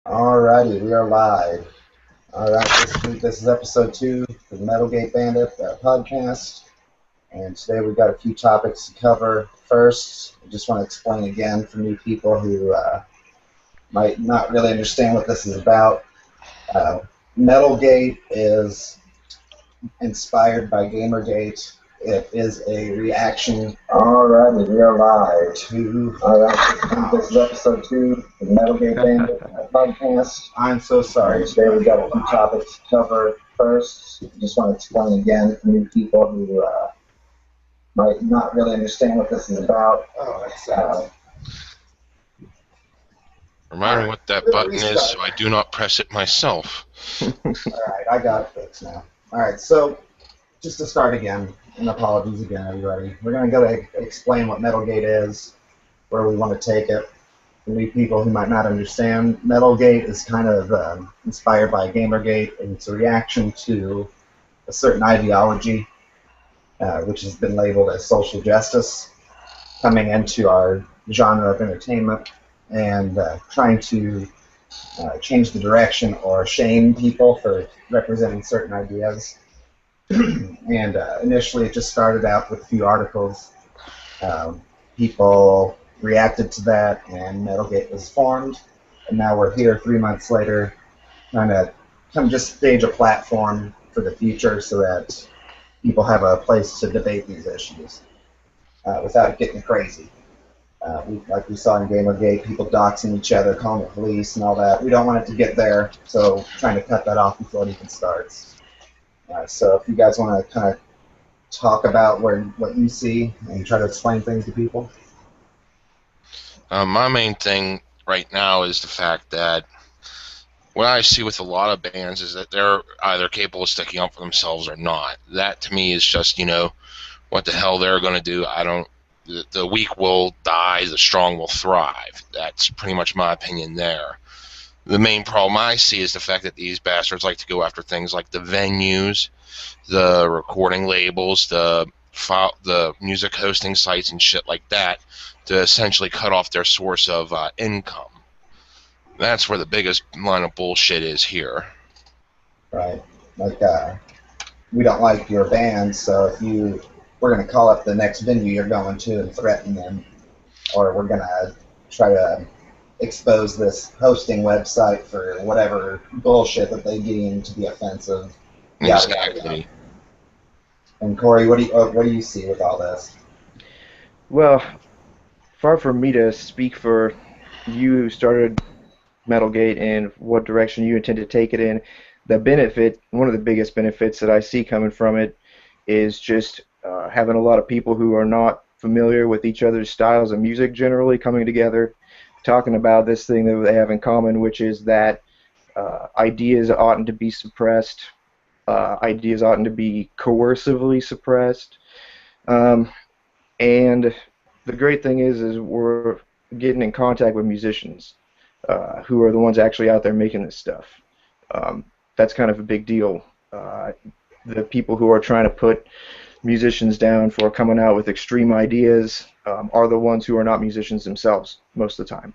Alrighty, we are live. Alright, this is episode 2 of the MetalGate Bandit podcast, and today we've got a few topics to cover. First, I just want to explain again for new people who might not really understand what this is about. MetalGate is inspired by GamerGate. It is a reaction. Alrighty, we are live. This is episode 2 of the MetalGate Bandit podcast. I'm so sorry. Today we've got a few topics to cover. First, just want to explain again for new people who might not really understand what this is about. Remind me what that button is so I do not press it myself. Alright, I got it fixed now. Alright, so just to start again, and apologies again, everybody. We're going to go explain what MetalGate is, where we want to take it. For new people who might not understand, MetalGate is kind of inspired by GamerGate, and it's a reaction to a certain ideology, which has been labeled as social justice, coming into our genre of entertainment, and trying to change the direction or shame people for representing certain ideas. And initially it just started out with a few articles. People reacted to that, and MetalGate was formed. And now we're here 3 months later, trying to kind of just stage a platform for the future so that people have a place to debate these issues without getting crazy. Like we saw in GamerGate, people doxing each other, calling the police and all that. We don't want it to get there, so trying to cut that off before it even starts. So if you guys want to kind of talk about what you see and try to explain things to people. My main thing right now is the fact that what I see with a lot of bands is that they're either capable of sticking up for themselves or not. That to me is just, what the hell they're going to do. The weak will die, the strong will thrive. That's pretty much my opinion there. The main problem I see is the fact that these bastards like to go after things like the venues, the recording labels, the music hosting sites and shit like that to essentially cut off their source of income. That's where the biggest line of bullshit is here. Right. Like, we don't like your band, so we're going to call up the next venue you're going to and threaten them, or we're going to try to expose this hosting website for whatever bullshit that they deem to be offensive. Exactly. And Corey, what do you see with all this? Well, far from me to speak for you who started MetalGate and what direction you intend to take it in. One of the biggest benefits that I see coming from it is just having a lot of people who are not familiar with each other's styles of music generally coming together, talking about this thing that they have in common, which is that ideas oughtn't to be suppressed, ideas oughtn't to be coercively suppressed, and the great thing is we're getting in contact with musicians who are the ones actually out there making this stuff. That's kind of a big deal. The people who are trying to put musicians down for coming out with extreme ideas are the ones who are not musicians themselves most of the time.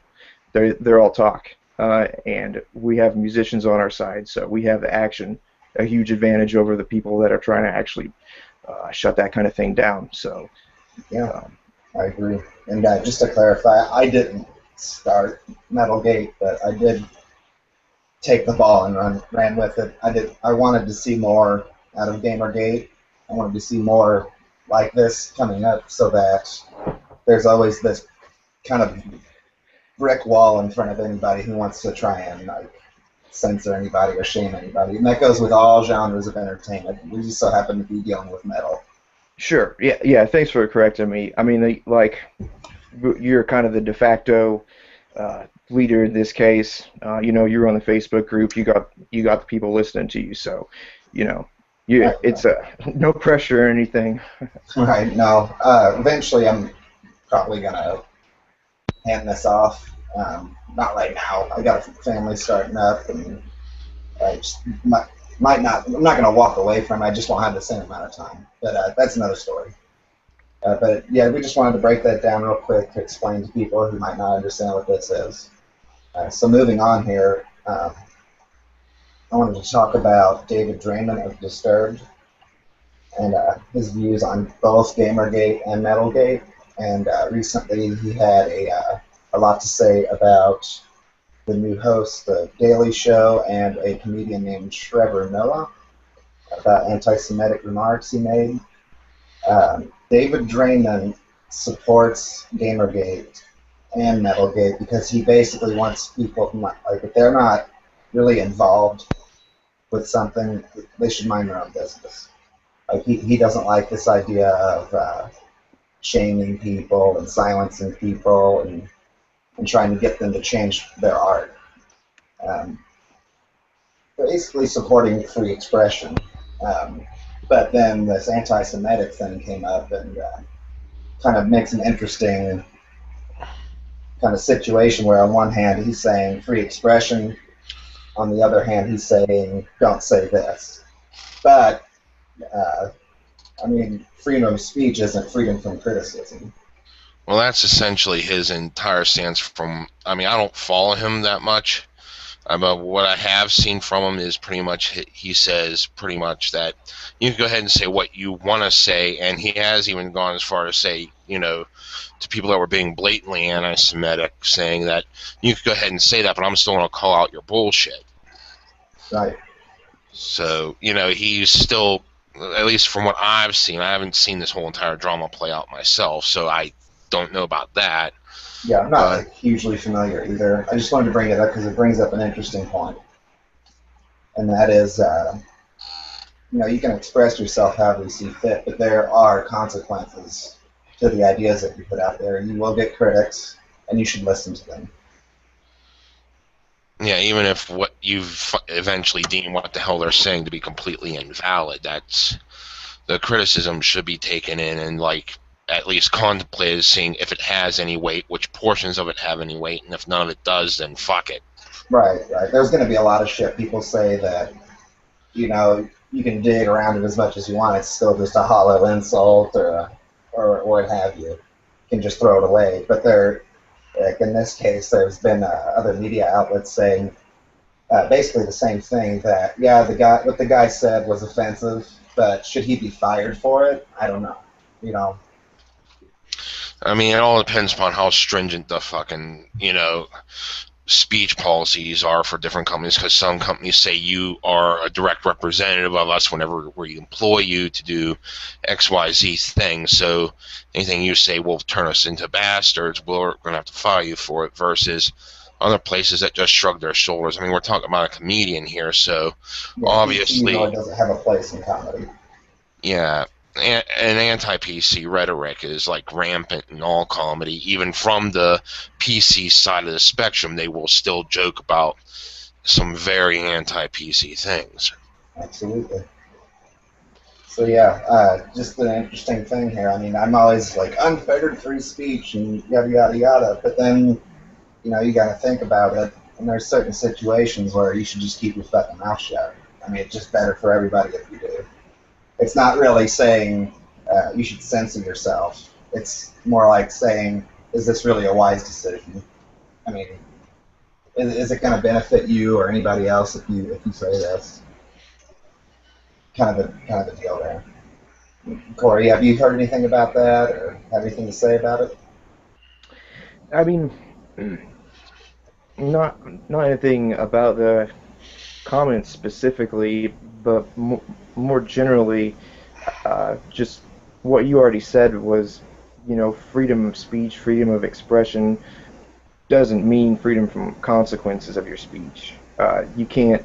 They're all talk, and we have musicians on our side, so we have a huge advantage over the people that are trying to actually shut that kind of thing down. So yeah, I agree. And just to clarify, I didn't start MetalGate, but I did take the ball and ran with it. I wanted to see more out of GamerGate. I wanted to see more like this coming up, so that there's always this kind of brick wall in front of anybody who wants to try and censor anybody or shame anybody. And that goes with all genres of entertainment. We just so happen to be dealing with metal. Sure. Yeah. Thanks for correcting me. I mean, you're kind of the de facto leader in this case. You're on the Facebook group. You got the people listening to you. So, it's no pressure or anything. Right. No. Eventually, I'm probably gonna hand this off. Not right now. I got a family starting up, and I just might not. I'm not gonna walk away from it. I just won't have the same amount of time. But that's another story. But yeah, we just wanted to break that down real quick to explain to people who might not understand what this is. So moving on here, Um, I wanted to talk about David Draiman of Disturbed and his views on both GamerGate and MetalGate. And recently he had a lot to say about the new host, The Daily Show, and a comedian named Trevor Noah about anti-Semitic remarks he made. David Draiman supports GamerGate and MetalGate because he basically wants people, like, if they're not really involved with something, they should mind their own business. Like, he doesn't like this idea of shaming people and silencing people and trying to get them to change their art. Basically supporting free expression. But then this anti-Semitic thing came up and kind of makes an interesting kind of situation where on one hand he's saying free expression, on the other hand he's saying don't say this. But, I mean, freedom of speech isn't freedom from criticism. Well, that's essentially his entire stance from, I mean, I don't follow him that much, but what I have seen from him is pretty much, he says pretty much that you can go ahead and say what you want to say, and he has even gone as far as say, you know, to people that were being blatantly anti-Semitic, saying that you could go ahead and say that, but I'm still going to call out your bullshit. Right. So, you know, he's still, at least from what I've seen, I haven't seen this whole entire drama play out myself, so I don't know about that. Yeah, I'm not like, hugely familiar either. I just wanted to bring it up because it brings up an interesting point. And that is, you know, you can express yourself however you see fit, but there are consequences to the ideas that you put out there. You will get critics, and you should listen to them. Yeah, even if what you've eventually deemed what the hell they're saying to be completely invalid, that's, the criticism should be taken in and, like, at least contemplated, seeing if it has any weight, which portions of it have any weight, and if none of it does, then fuck it. Right, right. There's going to be a lot of shit people say that, you know, you can dig around it as much as you want. It's still just a hollow insult or what have you. You can just throw it away. But there, like in this case, there's been other media outlets saying basically the same thing, that, yeah, what the guy said was offensive, but should he be fired for it? I don't know. You know, I mean, it all depends upon how stringent the fucking, you know, speech policies are for different companies, because some companies say you are a direct representative of us whenever we employ you to do XYZ things, so anything you say will turn us into bastards, we're going to have to fire you for it, versus other places that just shrug their shoulders. I mean, we're talking about a comedian here, so yeah, obviously... PC really doesn't have a place in comedy. Yeah. An anti-PC rhetoric is like rampant in all comedy. Even from the PC side of the spectrum, they will still joke about some very anti-PC things. Absolutely. So yeah, just an interesting thing here. I mean, I'm always like unfettered free speech and yada yada yada, but then, you know, you got to think about it. And there's certain situations where you should just keep your fucking mouth shut. I mean, it's just better for everybody if you do. It's not really saying you should censor yourself. It's more like saying, is this really a wise decision? I mean, is it going to benefit you or anybody else if you say this? Kind of a deal there. Corey, have you heard anything about that or have anything to say about it? I mean, not anything about the comments specifically, but more generally, just what you already said was, you know, freedom of speech, freedom of expression doesn't mean freedom from consequences of your speech. You can't,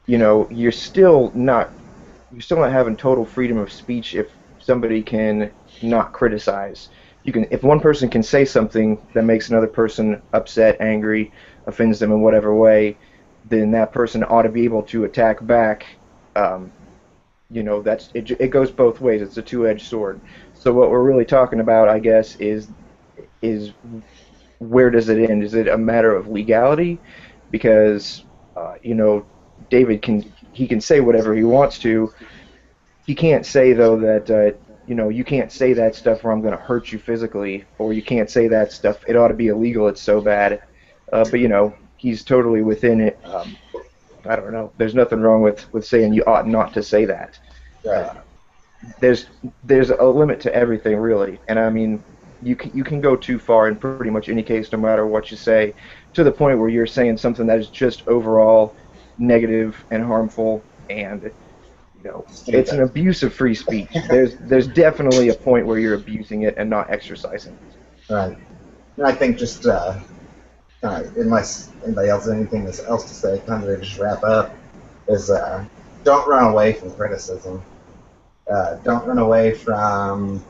you know, you're still not having total freedom of speech if somebody can not criticize. You can, if one person can say something that makes another person upset, angry, offends them in whatever way, then that person ought to be able to attack back. You know, it goes both ways. It's a two-edged sword. So what we're really talking about, I guess, is where does it end? Is it a matter of legality? Because you know, David can say whatever he wants to. He can't say though that you know, you can't say that stuff or I'm going to hurt you physically, or you can't say that stuff. It ought to be illegal. It's so bad. But you know, he's totally within it. I don't know. There's nothing wrong with saying you ought not to say that. Right. Uh, there's a limit to everything, really, and I mean, you can go too far in pretty much any case, no matter what you say, to the point where you're saying something that is just overall negative and harmful, and it's an Stupid. abuse of free speech. There's definitely a point where you're abusing it and not exercising it. Right. And I think just unless anybody else has anything else to say, kind of just wrap up, is don't run away from criticism. Don't run away from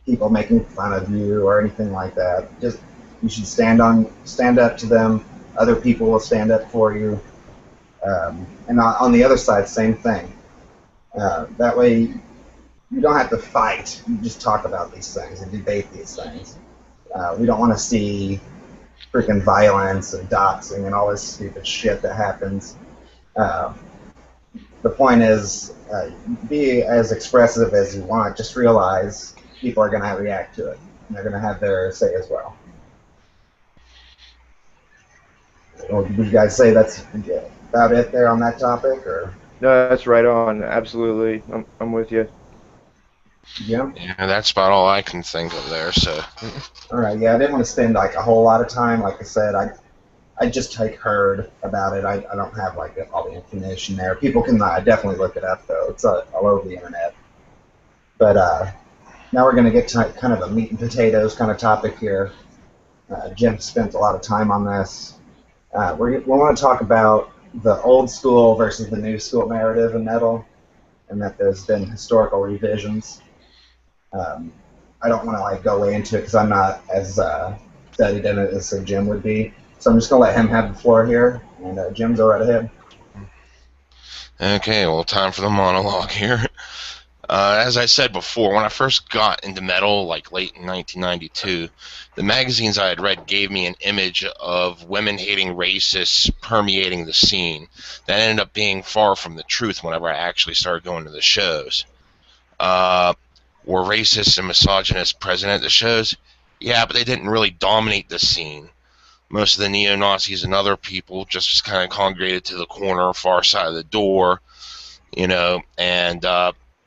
people making fun of you or anything like that. Just you should stand up to them. Other people will stand up for you. And on the other side, same thing. That way, you don't have to fight. You just talk about these things and debate these things. We don't want to see freaking violence and doxing and all this stupid shit that happens. The point is, be as expressive as you want. Just realize people are going to react to it. And they're going to have their say as well. Would you guys say that's about it there on that topic, or? No, that's right on. Absolutely, I'm with you. Yeah. Yeah, that's about all I can think of there. So. All right. Yeah, I didn't want to spend like a whole lot of time. Like I said, I just heard about it. I don't have like all the information there. People can definitely look it up though. It's all over the internet. But now we're going to get to kind of a meat and potatoes kind of topic here. Jim spent a lot of time on this. We want to talk about the old school versus the new school narrative in metal, and that there's been historical revisions. I don't want to like go way into it because I'm not as studied in it as Jim would be. So I'm just going to let him have the floor here, and Jim, go right ahead. Okay, well, time for the monologue here. As I said before, when I first got into metal, like late in 1992, the magazines I had read gave me an image of women-hating racists permeating the scene. That ended up being far from the truth whenever I actually started going to the shows. Were racists and misogynists present at the shows? Yeah, but they didn't really dominate the scene. Most of the neo-Nazis and other people just kind of congregated to the corner, far side of the door, and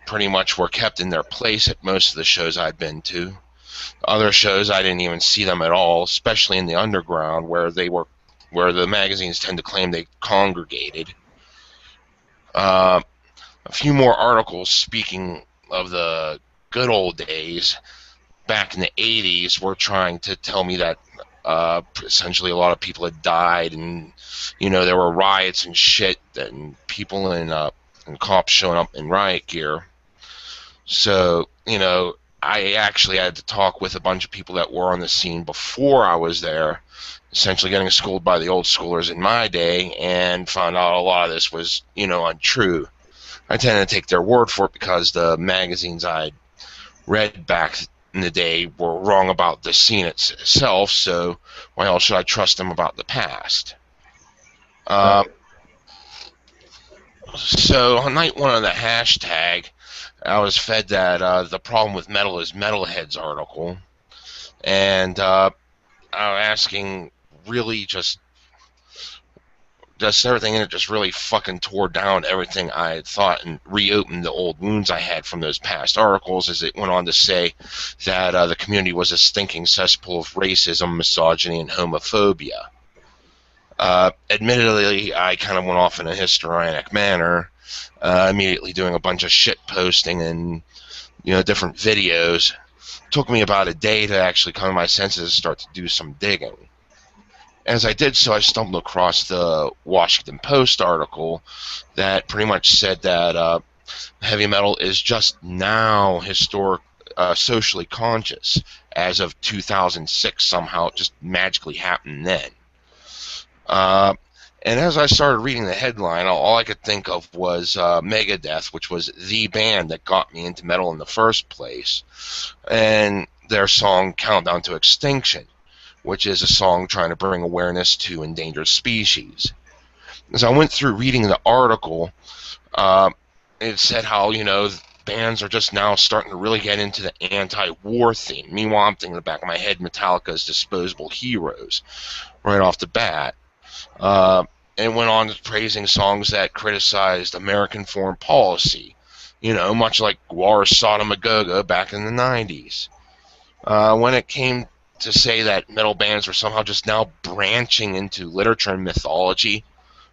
pretty much were kept in their place at most of the shows I'd been to. Other shows I didn't even see them at all, especially in the underground where the magazines tend to claim they congregated. A few more articles speaking of the good old days back in the 80s were trying to tell me that essentially a lot of people had died, and there were riots and shit, and people and cops showing up in riot gear. So I actually had to talk with a bunch of people that were on the scene before I was there, essentially getting schooled by the old schoolers in my day, and found out a lot of this was untrue. I tended to take their word for it because the magazines I'd read back in the day were wrong about the scene itself, so why else should I trust them about the past? So on night one of the hashtag, I was fed that the problem with metal is metalheads article, and I was asking really just everything in it just really fucking tore down everything I had thought and reopened the old wounds I had from those past articles, as it went on to say that the community was a stinking cesspool of racism, misogyny, and homophobia. Admittedly, I kind of went off in a histrionic manner, immediately doing a bunch of shit posting and different videos. It took me about a day to actually come to my senses and start to do some digging. As I did so, I stumbled across the Washington Post article that pretty much said that heavy metal is just now socially conscious as of 2006. Somehow it just magically happened then. And as I started reading the headline, all I could think of was Megadeth, which was the band that got me into metal in the first place, and their song Countdown to Extinction, which is a song trying to bring awareness to endangered species. As I went through reading the article, it said how, bands are just now starting to really get into the anti-war theme. Meanwhile, I'm thinking in the back of my head, Metallica's Disposable Heroes, right off the bat. And went on praising songs that criticized American foreign policy, much like War Sodom and Gomorrah back in the 90s. When it came to say that metal bands were somehow just now branching into literature and mythology,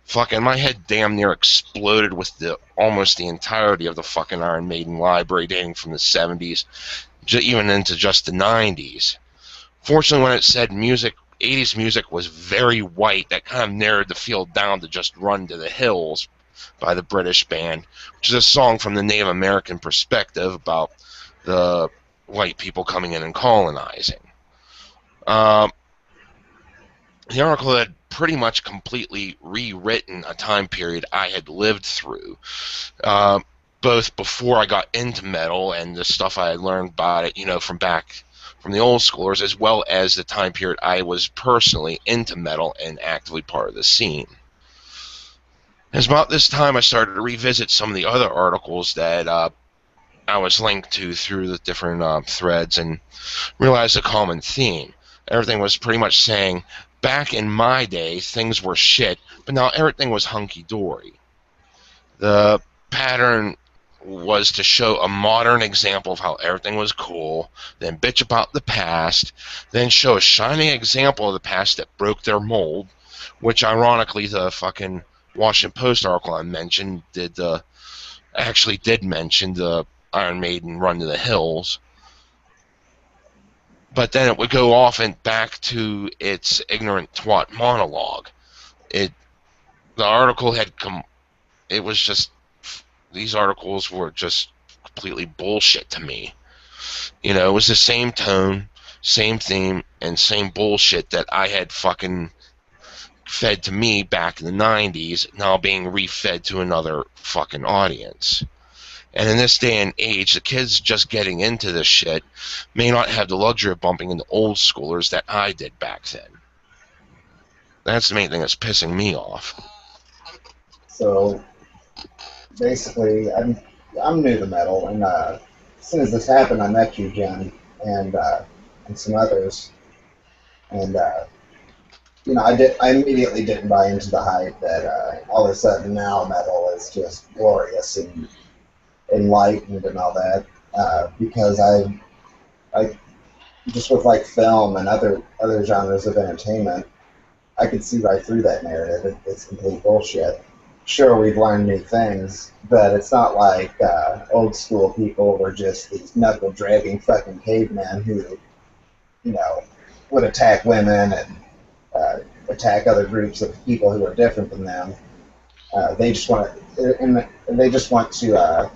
fucking my head damn near exploded with almost the entirety of the fucking Iron Maiden library dating from the 70s, even into just the 90s. Fortunately, when it said 80s music was very white, that kind of narrowed the field down to just Run to the Hills by the British band, which is a song from the Native American perspective about the white people coming in and colonizing. The article had pretty much completely rewritten a time period I had lived through, both before I got into metal and the stuff I had learned about it, from the old schoolers, as well as the time period I was personally into metal and actively part of the scene. It was about this time I started to revisit some of the other articles that I was linked to through the different threads and realized a common theme. Everything was pretty much saying, back in my day, things were shit, but now everything was hunky-dory. The pattern was to show a modern example of how everything was cool, then bitch about the past, then show a shining example of the past that broke their mold, which ironically the fucking Washington Post article I mentioned actually did mention the Iron Maiden Run to the Hills. But then it would go off and back to its ignorant twat monologue. The article had it was just, these articles were just completely bullshit to me. It was the same tone, same theme, and same bullshit that I had fucking fed to me back in the 90s, now being refed to another fucking audience. And in this day and age, the kids just getting into this shit may not have the luxury of bumping into old schoolers that I did back then. That's the main thing that's pissing me off. So basically, I'm new to metal, and as soon as this happened, I met you, Jen, and some others, and I immediately didn't buy into the hype that all of a sudden now metal is just glorious and enlightened and all that, because I just with like film and other genres of entertainment, I could see right through that narrative. It's complete bullshit. Sure, we've learned new things, but it's not like old school people were just these knuckle dragging fucking cavemen who, would attack women and attack other groups of people who are different from them. They just want to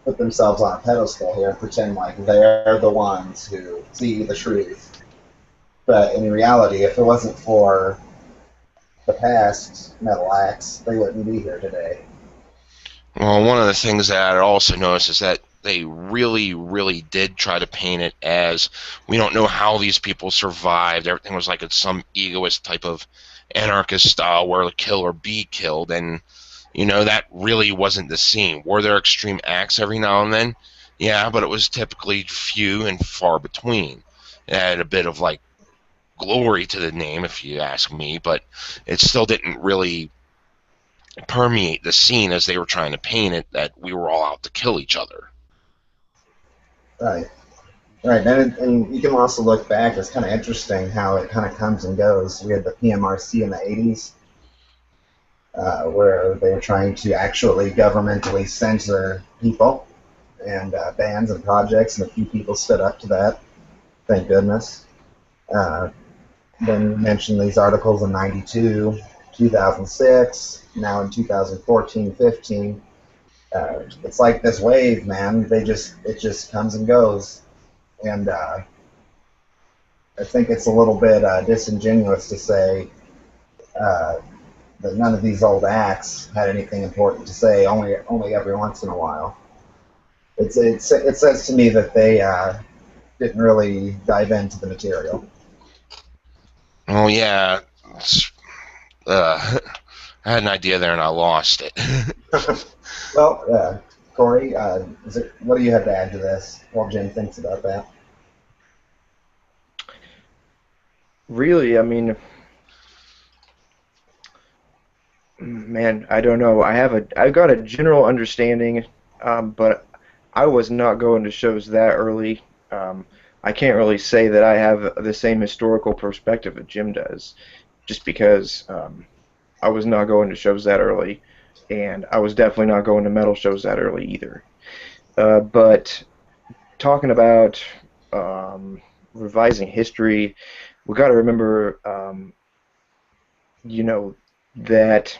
put themselves on a pedestal here and pretend like they're the ones who see the truth. But in reality, if it wasn't for the past metal acts, they wouldn't be here today. Well, one of the things that I also noticed is that they really, really did try to paint it as, we don't know how these people survived. Everything was like it's some egoist type of anarchist style where kill or be killed, and that really wasn't the scene. Were there extreme acts every now and then? Yeah, but it was typically few and far between. It had a bit of like glory to the name, if you ask me, but it still didn't really permeate the scene as they were trying to paint it, that we were all out to kill each other. Right. And you can also look back. It's kind of interesting how it kind of comes and goes. We had the PMRC in the 80s, where they were trying to actually governmentally censor people and bands and projects, and a few people stood up to that. Thank goodness. Then you mentioned these articles in 92, 2006, now in 2014, 15. It's like this wave, man. It just comes and goes. And I think it's a little bit disingenuous to say that none of these old acts had anything important to say, only every once in a while. It says to me that they didn't really dive into the material. Oh, yeah. I had an idea there and I lost it. Well, Corey, what do you have to add to this while Jim thinks about that? Really, I mean, Man, I don't know. I've got a general understanding, but I was not going to shows that early. Um, I can't really say that I have the same historical perspective that Jim does, just because I was not going to shows that early, and I was definitely not going to metal shows that early either. But talking about um, revising history, we got to remember, you know, that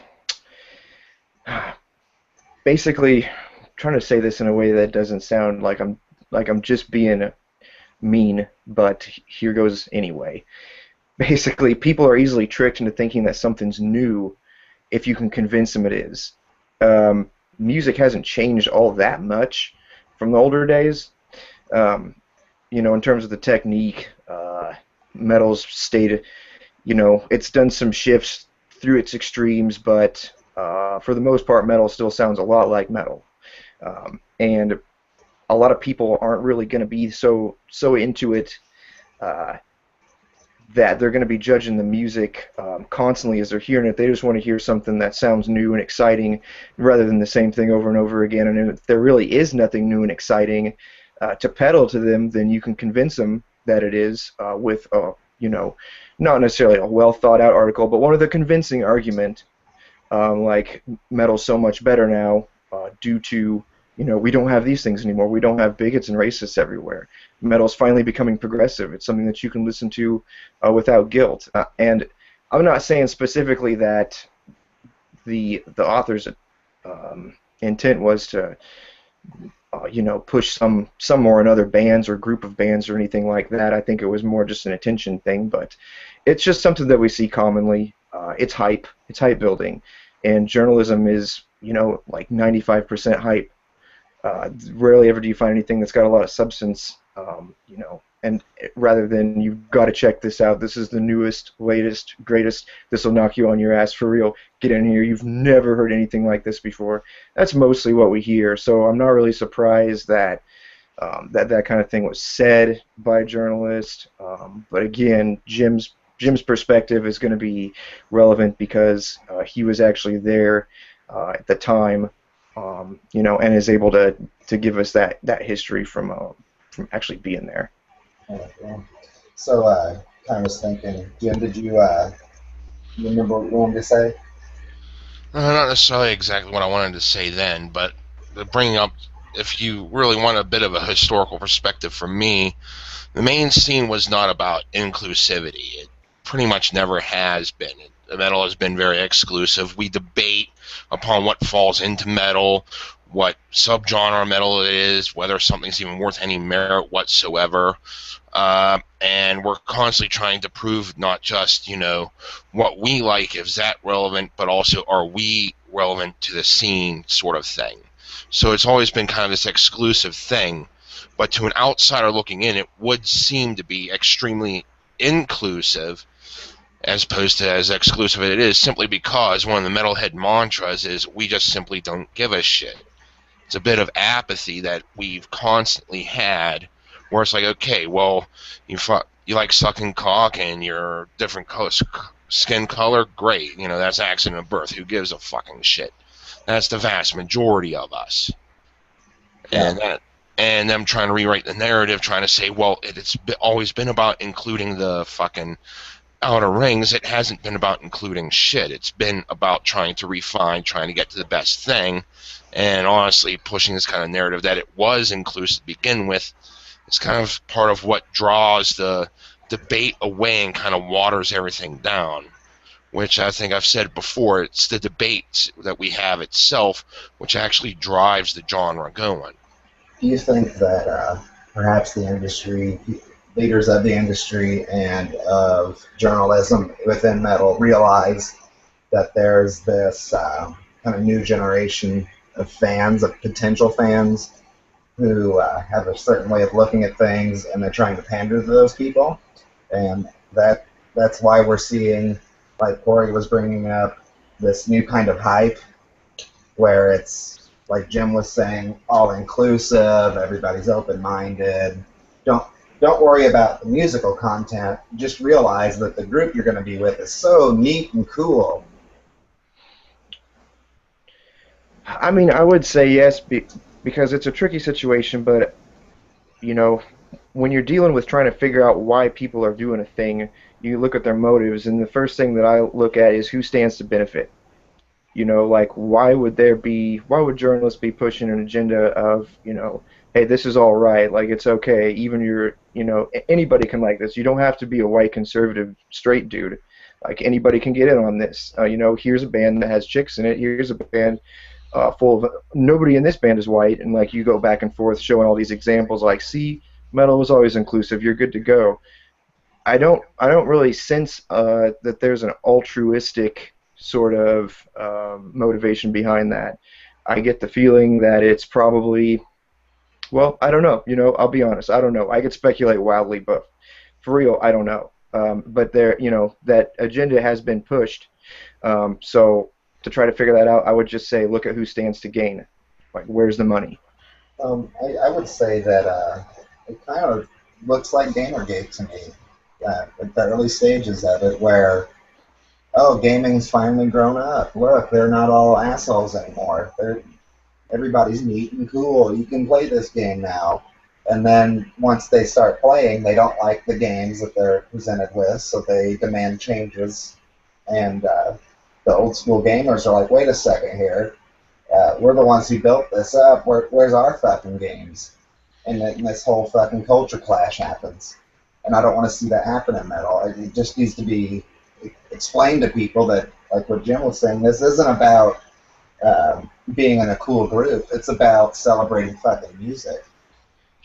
basically trying to say this in a way that doesn't sound like I'm just being mean, but here goes anyway. Basically, people are easily tricked into thinking that something's new if you can convince them it is. Music hasn't changed all that much from the older days. Um, in terms of the technique, metal's stayed, it's done some shifts through its extremes, but for the most part, metal still sounds a lot like metal. And a lot of people aren't really going to be so into it uh, that they're going to be judging the music constantly as they're hearing it. They just want to hear something that sounds new and exciting rather than the same thing over and over again. And if there really is nothing new and exciting to peddle to them, then you can convince them that it is with not necessarily a well thought out article, but one of the convincing argument, like metal's so much better now due to we don't have these things anymore. We don't have bigots and racists everywhere. Metal's finally becoming progressive. It's something that you can listen to without guilt. And I'm not saying specifically that the author's intent was to push some or another bands or group of bands or anything like that. I think it was more just an attention thing, but it's just something that we see commonly. It's hype. It's hype building, and journalism is like 95% hype. Rarely ever do you find anything that's got a lot of substance, and rather than you've got to check this out, this is the newest, latest, greatest, this will knock you on your ass for real, get in here, you've never heard anything like this before. That's mostly what we hear, so I'm not really surprised that that kind of thing was said by a journalist, but again, Jim's perspective is going to be relevant because he was actually there at the time. And is able to give us that history from actually being there. Okay. So, kind of was thinking, Jim, did you remember what you wanted to say? Not necessarily exactly what I wanted to say then, but bringing up, if you really want a bit of a historical perspective from me, the main scene was not about inclusivity. It pretty much never has been. Metal has been very exclusive. We debate upon what falls into metal, what subgenre metal it is, whether something's even worth any merit whatsoever. And we're constantly trying to prove not just, what we like, is that relevant, but also are we relevant to the scene sort of thing. So it's always been kind of this exclusive thing. But to an outsider looking in, it would seem to be extremely inclusive as opposed to as exclusive as it is, simply because one of the metalhead mantras is we just simply don't give a shit. It's a bit of apathy that we've constantly had, where it's like, okay, well, you like sucking cock and you're different skin color, great, that's accident of birth. Who gives a fucking shit? That's the vast majority of us. Yeah. And them trying to rewrite the narrative, trying to say, well, it's always been about including the fucking outer rings. It hasn't been about including shit. It's been about trying to refine, trying to get to the best thing, and honestly pushing this kind of narrative that it was inclusive to begin with. It's kind of part of what draws the debate away and kind of waters everything down, which I think I've said before, it's the debate that we have itself which actually drives the genre going. Do you think that perhaps the industry, leaders of the industry and of journalism within metal realize that there's this kind of new generation of fans, of potential fans, who have a certain way of looking at things, and they're trying to pander to those people, and that's why we're seeing, like Corey was bringing up, this new kind of hype, where it's, like Jim was saying, all-inclusive, everybody's open-minded. Don't worry about the musical content. Just realize that the group you're going to be with is so neat and cool. I mean, I would say yes, because it's a tricky situation, but you know, when you're dealing with trying to figure out why people are doing a thing, you look at their motives, and the first thing that I look at is who stands to benefit. Like why would journalists be pushing an agenda of, hey, this is all right, like it's okay, even anybody can like this. You don't have to be a white conservative straight dude. Like anybody can get in on this. Here's a band that has chicks in it. Here's a band full of nobody in this band is white, and like you go back and forth showing all these examples. Like, see, metal is always inclusive. You're good to go. I don't really sense that there's an altruistic sort of motivation behind that. I get the feeling that it's probably, well, I don't know. I'll be honest. I don't know. I could speculate wildly, but for real, I don't know. But that agenda has been pushed. So to try to figure that out, I would just say look at who stands to gain. Like, where's the money? I would say that it kind of looks like GamerGate to me, at the early stages of it, where, oh, gaming's finally grown up. Look, they're not all assholes anymore. Everybody's neat and cool. You can play this game now. And then once they start playing, they don't like the games that they're presented with, so they demand changes. And the old school gamers are like, wait a second here. We're the ones who built this up. Where's our fucking games? And then this whole fucking culture clash happens. And I don't want to see that happen in metal. It just needs to be explained to people that, like what Jim was saying, this isn't about being in a cool group. It's about celebrating fucking music.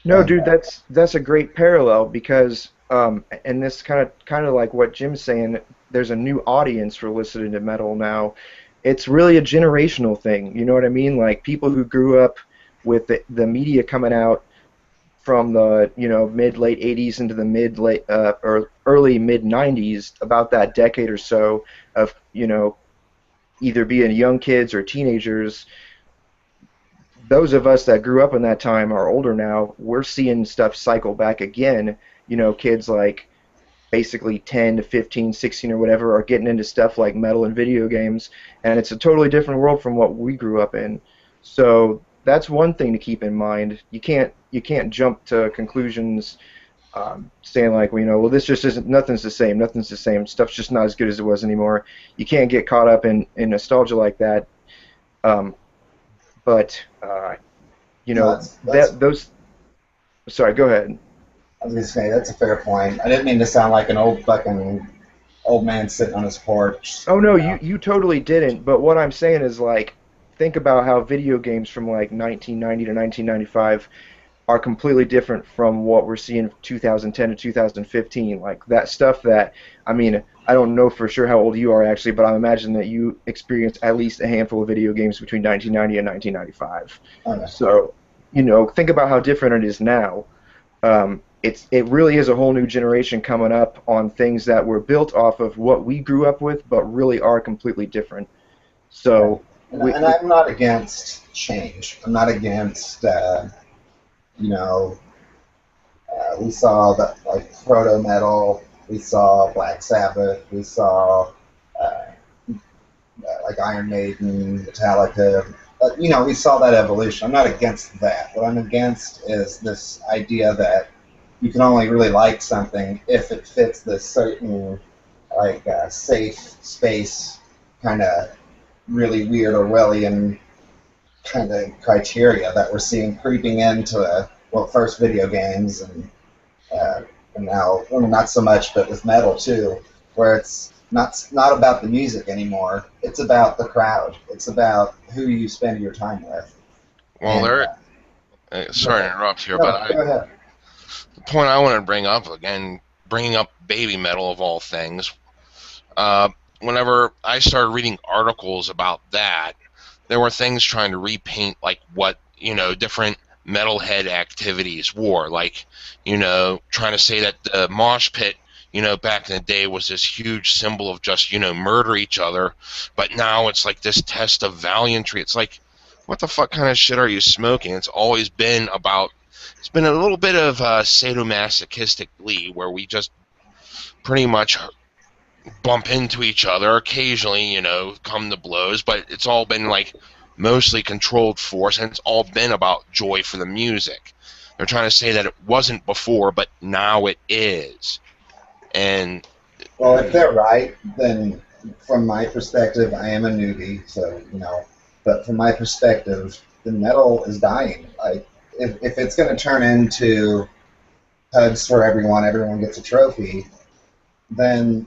No, And dude, that's a great parallel because and this kind of like what Jim's saying. There's a new audience for listening to metal now. It's really a generational thing. You know what I mean? Like people who grew up with the media coming out from the mid late 80s into the mid late or early mid 90s, about that decade or so of either being young kids or teenagers. Those of us that grew up in that time are older now. We're seeing stuff cycle back again. Kids like basically 10 to 15, 16 or whatever are getting into stuff like metal and video games, and it's a totally different world from what we grew up in. So that's one thing to keep in mind. You can't jump to conclusions saying like, well, this just isn't, nothing's the same, stuff's just not as good as it was anymore. You can't get caught up in nostalgia like that. But no, that those. Sorry, go ahead. I was gonna say that's a fair point. I didn't mean to sound like an old man sitting on his porch. Oh no, you totally didn't. But what I'm saying is like, think about how video games from like 1990 to 1995 are completely different from what we're seeing 2010 to 2015. Like that stuff that, I mean, I don't know for sure how old you are actually, but I imagine that you experienced at least a handful of video games between 1990 and 1995. Okay. So, think about how different it is now. It really is a whole new generation coming up on things that were built off of what we grew up with, but really are completely different. So, And I'm not against change. I'm not against, we saw that like proto metal, we saw Black Sabbath, we saw like Iron Maiden, Metallica. We saw that evolution. I'm not against that. What I'm against is this idea that you can only really like something if it fits this certain like safe space kind of really weird Orwellian kind of criteria that we're seeing creeping into first video games and now, well, not so much, but with metal too, where it's not about the music anymore. It's about the crowd. It's about who you spend your time with. Well, And, sorry to interrupt here, no, but go ahead. the point I want to bring up, again, bringing up baby metal of all things, whenever I started reading articles about that, there were things trying to repaint like what different metalhead activities were, like trying to say that the mosh pit back in the day was this huge symbol of just murder each other, but now it's like this test of valiantry. It's like, what the fuck kind of shit are you smoking? It's always been about, it's been a little bit of sadomasochistic glee where we just pretty much bump into each other occasionally, come to blows, but it's all been like mostly controlled force, and it's all been about joy for the music. They're trying to say that it wasn't before, but now it is. And Well, if they're right, then from my perspective, I am a newbie, so But from my perspective, the metal is dying. Like, if it's going to turn into hugs for everyone, everyone gets a trophy, then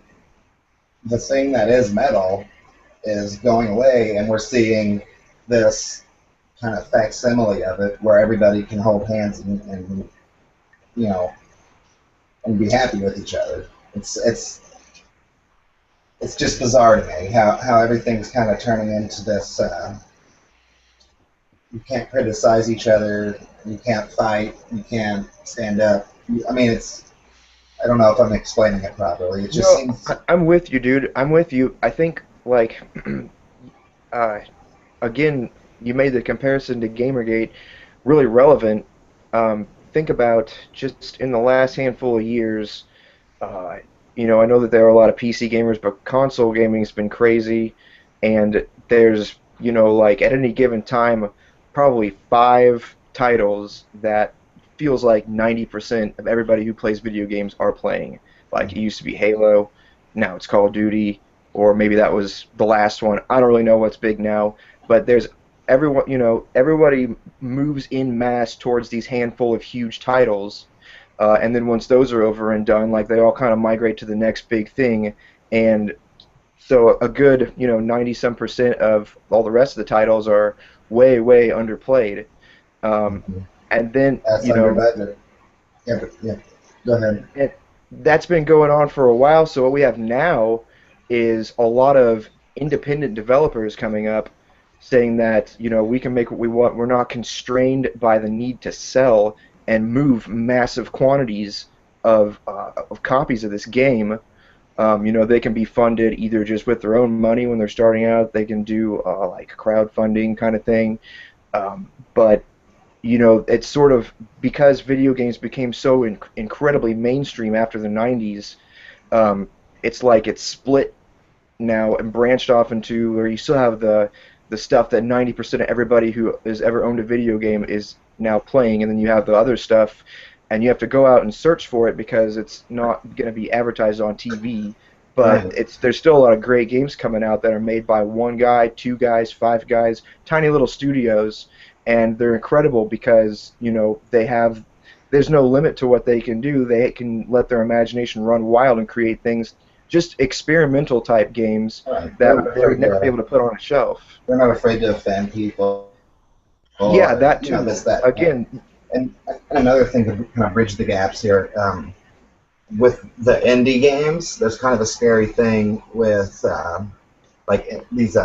the thing that is metal is going away, and we're seeing this kind of facsimile of it, where everybody can hold hands and you know and be happy with each other. It's just bizarre to me how everything's kind of turning into this. You can't criticize each other. You can't fight. You can't stand up. I mean, I don't know if I'm explaining it properly. It just seems. I'm with you, dude. I'm with you. I think, like, again, you made the comparison to GamerGate really relevant. Think about just in the last handful of years, I know that there are a lot of PC gamers, but console gaming's been crazy, and there's, like at any given time, probably 5 titles that feels like 90% of everybody who plays video games are playing. Like, it used to be Halo, now it's Call of Duty, or maybe that was the last one. I don't really know what's big now, but there's everybody moves in mass towards these handful of huge titles, and then once those are over and done, like, they all kind of migrate to the next big thing, and so a good 90-some% of all the rest of the titles are way underplayed, and then That's under budget. Yeah, but, yeah. Go ahead. and that's been going on for a while. So what we have now is a lot of independent developers coming up saying that we can make what we want. We're not constrained by the need to sell and move massive quantities of copies of this game. They can be funded either just with their own money when they're starting out. They can do like crowdfunding kind of thing. But it's sort of because video games became so incredibly mainstream after the 90s. It's like it's split now and branched off into where you still have the stuff that 90% of everybody who has ever owned a video game is now playing, and then you have the other stuff, and you have to go out and search for it because it's not going to be advertised on TV. But there's still a lot of great games coming out that are made by one guy, 2 guys, 5 guys, tiny little studios, and they're incredible because there's no limit to what they can do. They can let their imagination run wild and create things, just experimental type games that they would never be able to put on a shelf. They're not afraid to offend people. Yeah, that too. That. Again, and another thing to kind of bridge the gaps here, with the indie games, there's kind of a scary thing with like these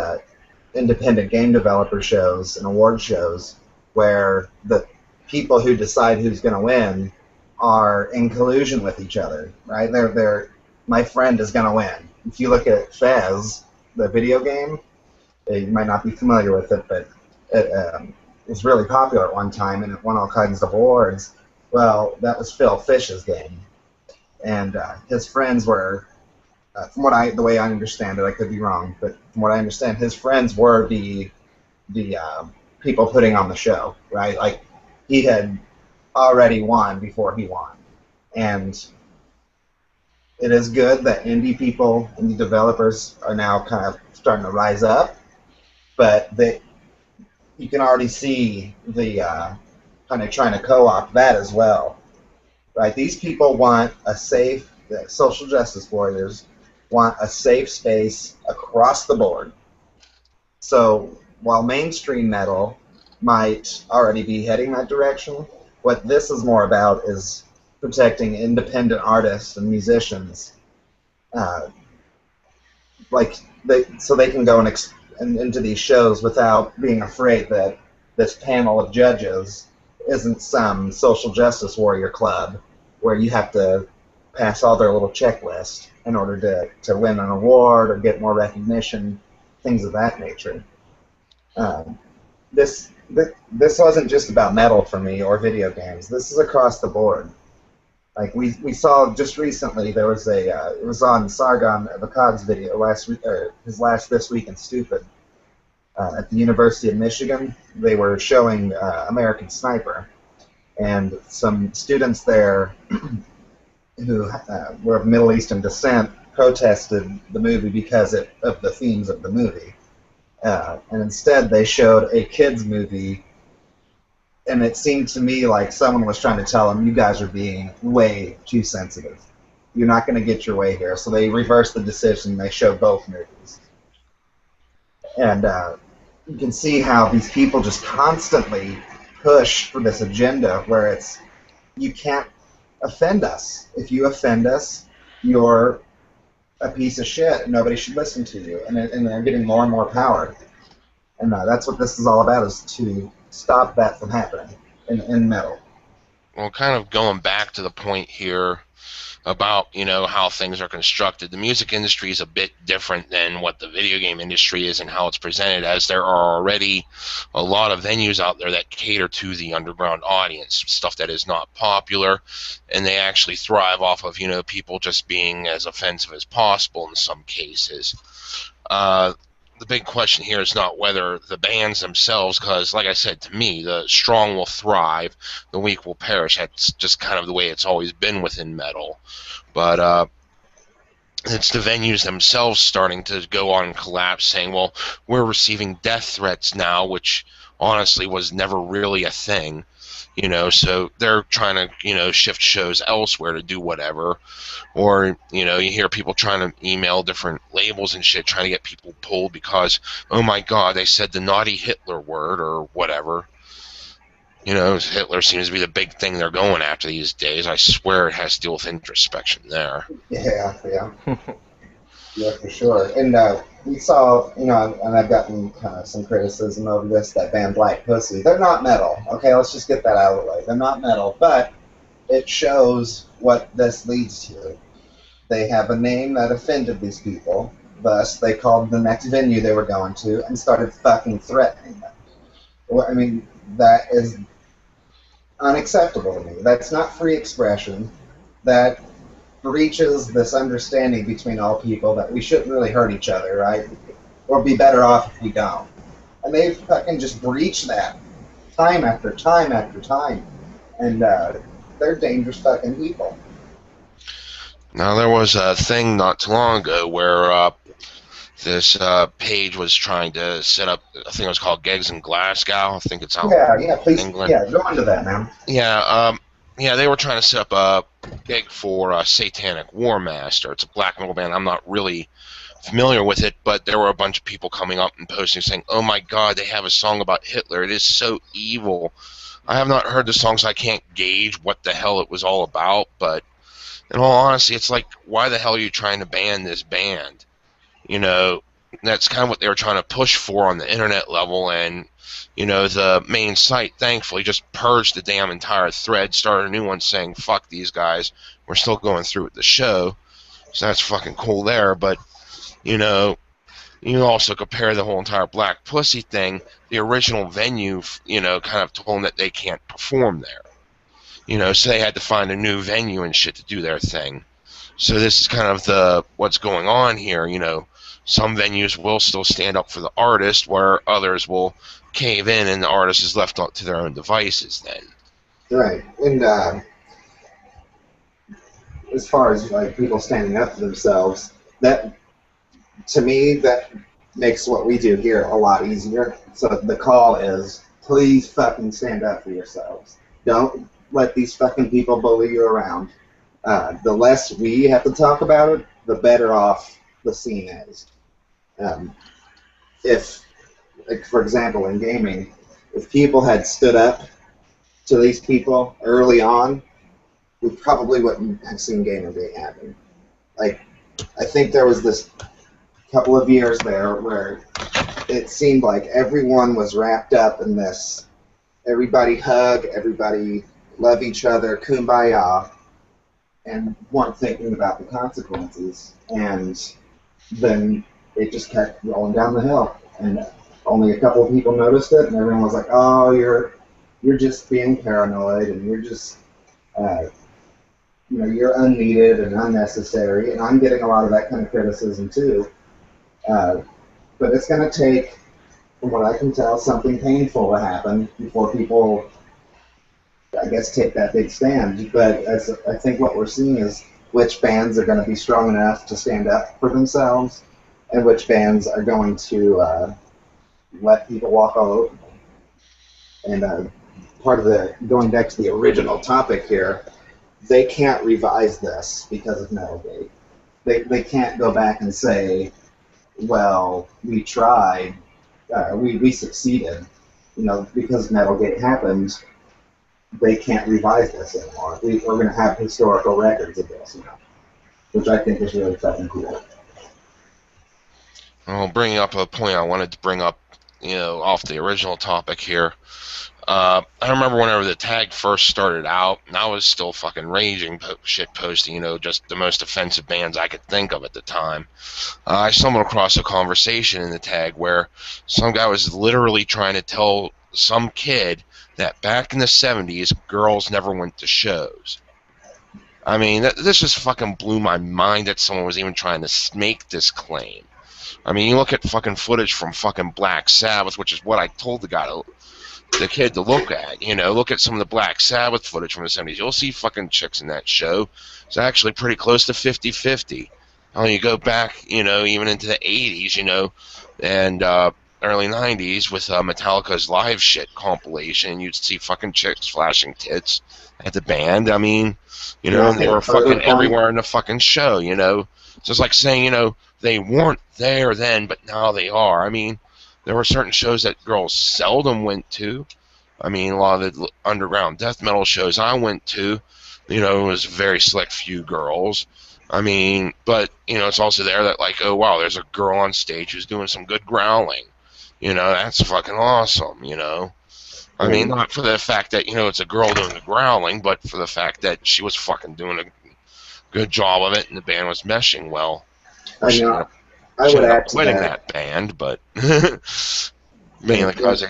independent game developer shows and award shows where the people who decide who's going to win are in collusion with each other, right? They're my friend is going to win. If you look at Fez, the video game, you might not be familiar with it, but it was really popular at one time, and it won all kinds of awards. Well, that was Phil Fish's game, and his friends were, the way I understand it, I could be wrong, but from what I understand, his friends were the people putting on the show, right? Like, he had already won before he won, and it is good that indie people, indie developers are now kind of starting to rise up, but you can already see the kind of trying to co-opt that as well, right? These people want a safe, the social justice warriors want a safe space across the board. So while mainstream metal might already be heading that direction, what this is more about is protecting independent artists and musicians, so they can go into these shows without being afraid that this panel of judges isn't some social justice warrior club where you have to pass all their little checklist in order to win an award or get more recognition, things of that nature. This wasn't just about metal for me or video games. This is across the board. Like we saw just recently, there was it was on Sargon Vakag's video last week, or his last This Week in Stupid. at the University of Michigan. They were showing American Sniper, and some students there who were of Middle Eastern descent protested the movie because of the themes of the movie. And instead they showed a kids movie, and it seemed to me like someone was trying to tell them, you guys are being way too sensitive. You're not going to get your way here. So they reversed the decision. They showed both movies. And you can see how these people just constantly push for this agenda where it's, you can't offend us. If you offend us, you're a piece of shit. Nobody should listen to you. And they're getting more and more power. And that's what this is all about, is to stop that from happening in metal. Well, kind of going back to the point here about, you know, how things are constructed. The music industry is a bit different than what the video game industry is and how it's presented, as there are already a lot of venues out there that cater to the underground audience, stuff that is not popular, and they actually thrive off of, you know, people just being as offensive as possible in some cases. The big question here is not whether the bands themselves, because, like I said, to me, the strong will thrive, the weak will perish. That's just kind of the way it's always been within metal. But it's the venues themselves starting to go on and collapse, saying, well, we're receiving death threats now, which honestly was never really a thing. You know, so they're trying to, you know, shift shows elsewhere to do whatever. Or, you know, you hear people trying to email different labels and shit, trying to get people pulled because, oh my god, they said the naughty Hitler word or whatever. You know, Hitler seems to be the big thing they're going after these days. I swear it has to deal with introspection there. Yeah. Yeah, for sure. And we saw, you know, and I've gotten some criticism over this, that band Black Pussy. They're not metal. Okay, let's just get that out of the way. They're not metal, but it shows what this leads to. They have a name that offended these people. Thus, they called the next venue they were going to and started fucking threatening them. Well, I mean, that is unacceptable to me. That's not free expression. That breaches this understanding between all people that we shouldn't really hurt each other, right? Or be better off if we don't. And they fucking just breach that time after time after time. And they're dangerous fucking people. Now, there was a thing not too long ago where this page was trying to set up, I think it was called Gigs in Glasgow. I think it's out please, in England. Yeah, go into that now. Yeah, they were trying to set up a gig for Satanic War Master. It's a black metal band. I'm not really familiar with it, but there were a bunch of people coming up and posting saying, oh my god, they have a song about Hitler. It is so evil. I have not heard the song, so I can't gauge what the hell it was all about, but in all honesty, it's like, why the hell are you trying to ban this band? You know, that's kind of what they were trying to push for on the internet level, and, you know, the main site, thankfully, just purged the damn entire thread, started a new one saying, fuck these guys, we're still going through with the show, so that's fucking cool there, but, you know, you also compare the whole entire Black Pussy thing, the original venue, you know, kind of told them that they can't perform there. You know, so they had to find a new venue and shit to do their thing. So this is kind of what's going on here, you know. Some venues will still stand up for the artist, where others will cave in and the artist is left up to their own devices then. Right. And as far as like people standing up for themselves, that, to me, that makes what we do here a lot easier. So the call is, please fucking stand up for yourselves. Don't let these fucking people bully you around. The less we have to talk about it, the better off the scene is. If, like, for example, in gaming, if people had stood up to these people early on, we probably wouldn't have seen GamerGate happen. Like, I think there was this couple of years there where it seemed like everyone was wrapped up in this. Everybody hug, everybody love each other, kumbaya, and weren't thinking about the consequences. And then it just kept rolling down the hill. And only a couple of people noticed it, and everyone was like, oh, you're just being paranoid, and you're just, you know, you're unneeded and unnecessary. And I'm getting a lot of that kind of criticism too. But it's going to take from what I can tell, something painful will happen before people, I guess, take that big stand. But I think what we're seeing is which bands are going to be strong enough to stand up for themselves, and which bands are going to let people walk all over them. And part of the, going back to the original topic here, they can't revise this because of MetalGate. They can't go back and say, well, we tried, we succeeded. You know, because MetalGate happened, they can't revise this anymore. We're going to have historical records of this, you know, which I think is really fucking cool. Well, bringing up a point I wanted to bring up, you know, off the original topic here. I remember whenever the tag first started out, and I was still fucking raging shit posting, you know, just the most offensive bands I could think of at the time. I stumbled across a conversation in the tag where some guy was literally trying to tell some kid that back in the 70s, girls never went to shows. I mean, this just fucking blew my mind that someone was even trying to make this claim. I mean, you look at fucking footage from fucking Black Sabbath, which is what I told the kid to look at. You know, look at some of the Black Sabbath footage from the 70s. You'll see fucking chicks in that show. It's actually pretty close to 50-50. When you go back, you know, even into the 80s, you know, and early 90s with Metallica's live shit compilation, you'd see fucking chicks flashing tits at the band. I mean, you know, and they were fucking everywhere in the fucking show, you know. So it's like saying, you know, they weren't there then, but now they are. I mean, there were certain shows that girls seldom went to. I mean, a lot of the underground death metal shows I went to, you know, it was a very select few girls. I mean, but, you know, it's also there that, like, oh, wow, there's a girl on stage who's doing some good growling. You know, that's fucking awesome, you know. I mean, not for the fact that, you know, it's a girl doing the growling, but for the fact that she was fucking doing a good job of it and the band was meshing well. I know. I would add to quitting that band, but mainly because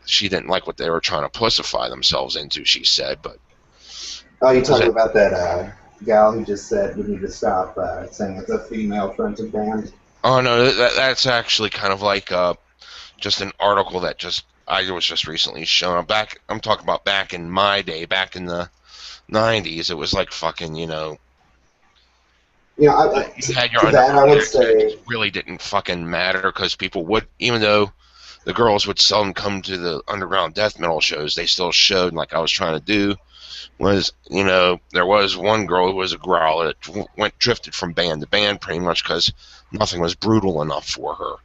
she didn't like what they were trying to pussify themselves into, she said. But oh, you talking about that gal who just said we need to stop saying it's a female-fronted band? Oh no, that's actually kind of like just an article that I was just recently shown. I'm talking about back in my day, back in the 90s. It was like fucking, you know. You know, you had your I would say it really didn't fucking matter because people would, even though the girls would seldom come to the underground death metal shows, they still showed, like I was trying to do, was, you know, there was one girl who was a growler that drifted from band to band pretty much because nothing was brutal enough for her.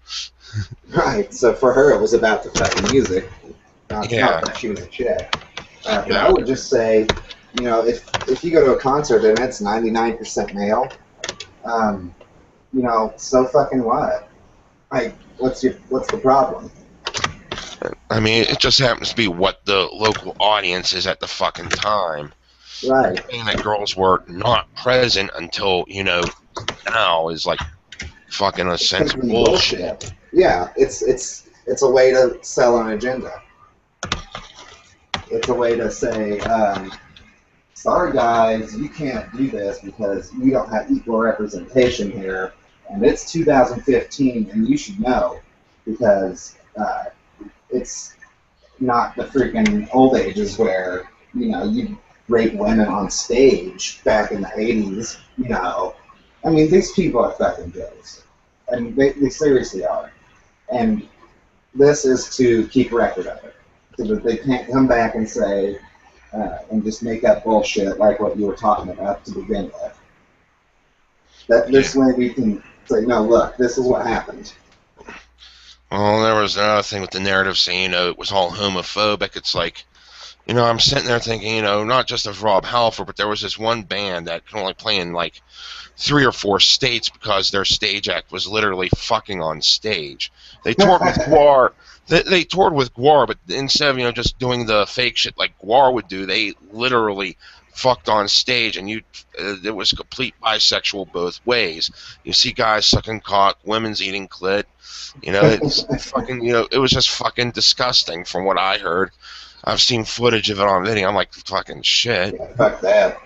Right, so for her it was about the fucking music, not that she was a chick. But I would just say, you know, if you go to a concert and it's 99% male, you know, so fucking what? Like, what's the problem? I mean, it just happens to be what the local audience is at the fucking time. Right. And that girls were not present until, you know, now is like fucking a sense of bullshit. Yeah, it's a way to sell an agenda. It's a way to say, sorry guys, you can't do this because we don't have equal representation here, and it's 2015, and you should know because it's not the freaking old ages where, you know, you rape women on stage back in the 80s, you know. I mean, these people are fucking ghosts. I mean, they seriously are. And this is to keep record of it, so that they can't come back and say, and just make up bullshit like what you were talking about to begin with. This way we can say, no, look, this is what happened. Well, there was another thing with the narrative saying, you know, it was all homophobic. It's like, you know, I'm sitting there thinking, you know, not just of Rob Halford, but there was this one band that could only play in like 3 or 4 states because their stage act was literally fucking on stage. They toured with Gwar. They toured with Gwar, but instead of, you know, just doing the fake shit like Gwar would do, they literally fucked on stage, and it was complete bisexual both ways. You see guys sucking cock, women's eating clit. You know, it's fucking, you know, it was just fucking disgusting from what I heard. I've seen footage of it on video. I'm like, fucking shit. Yeah, fuck that.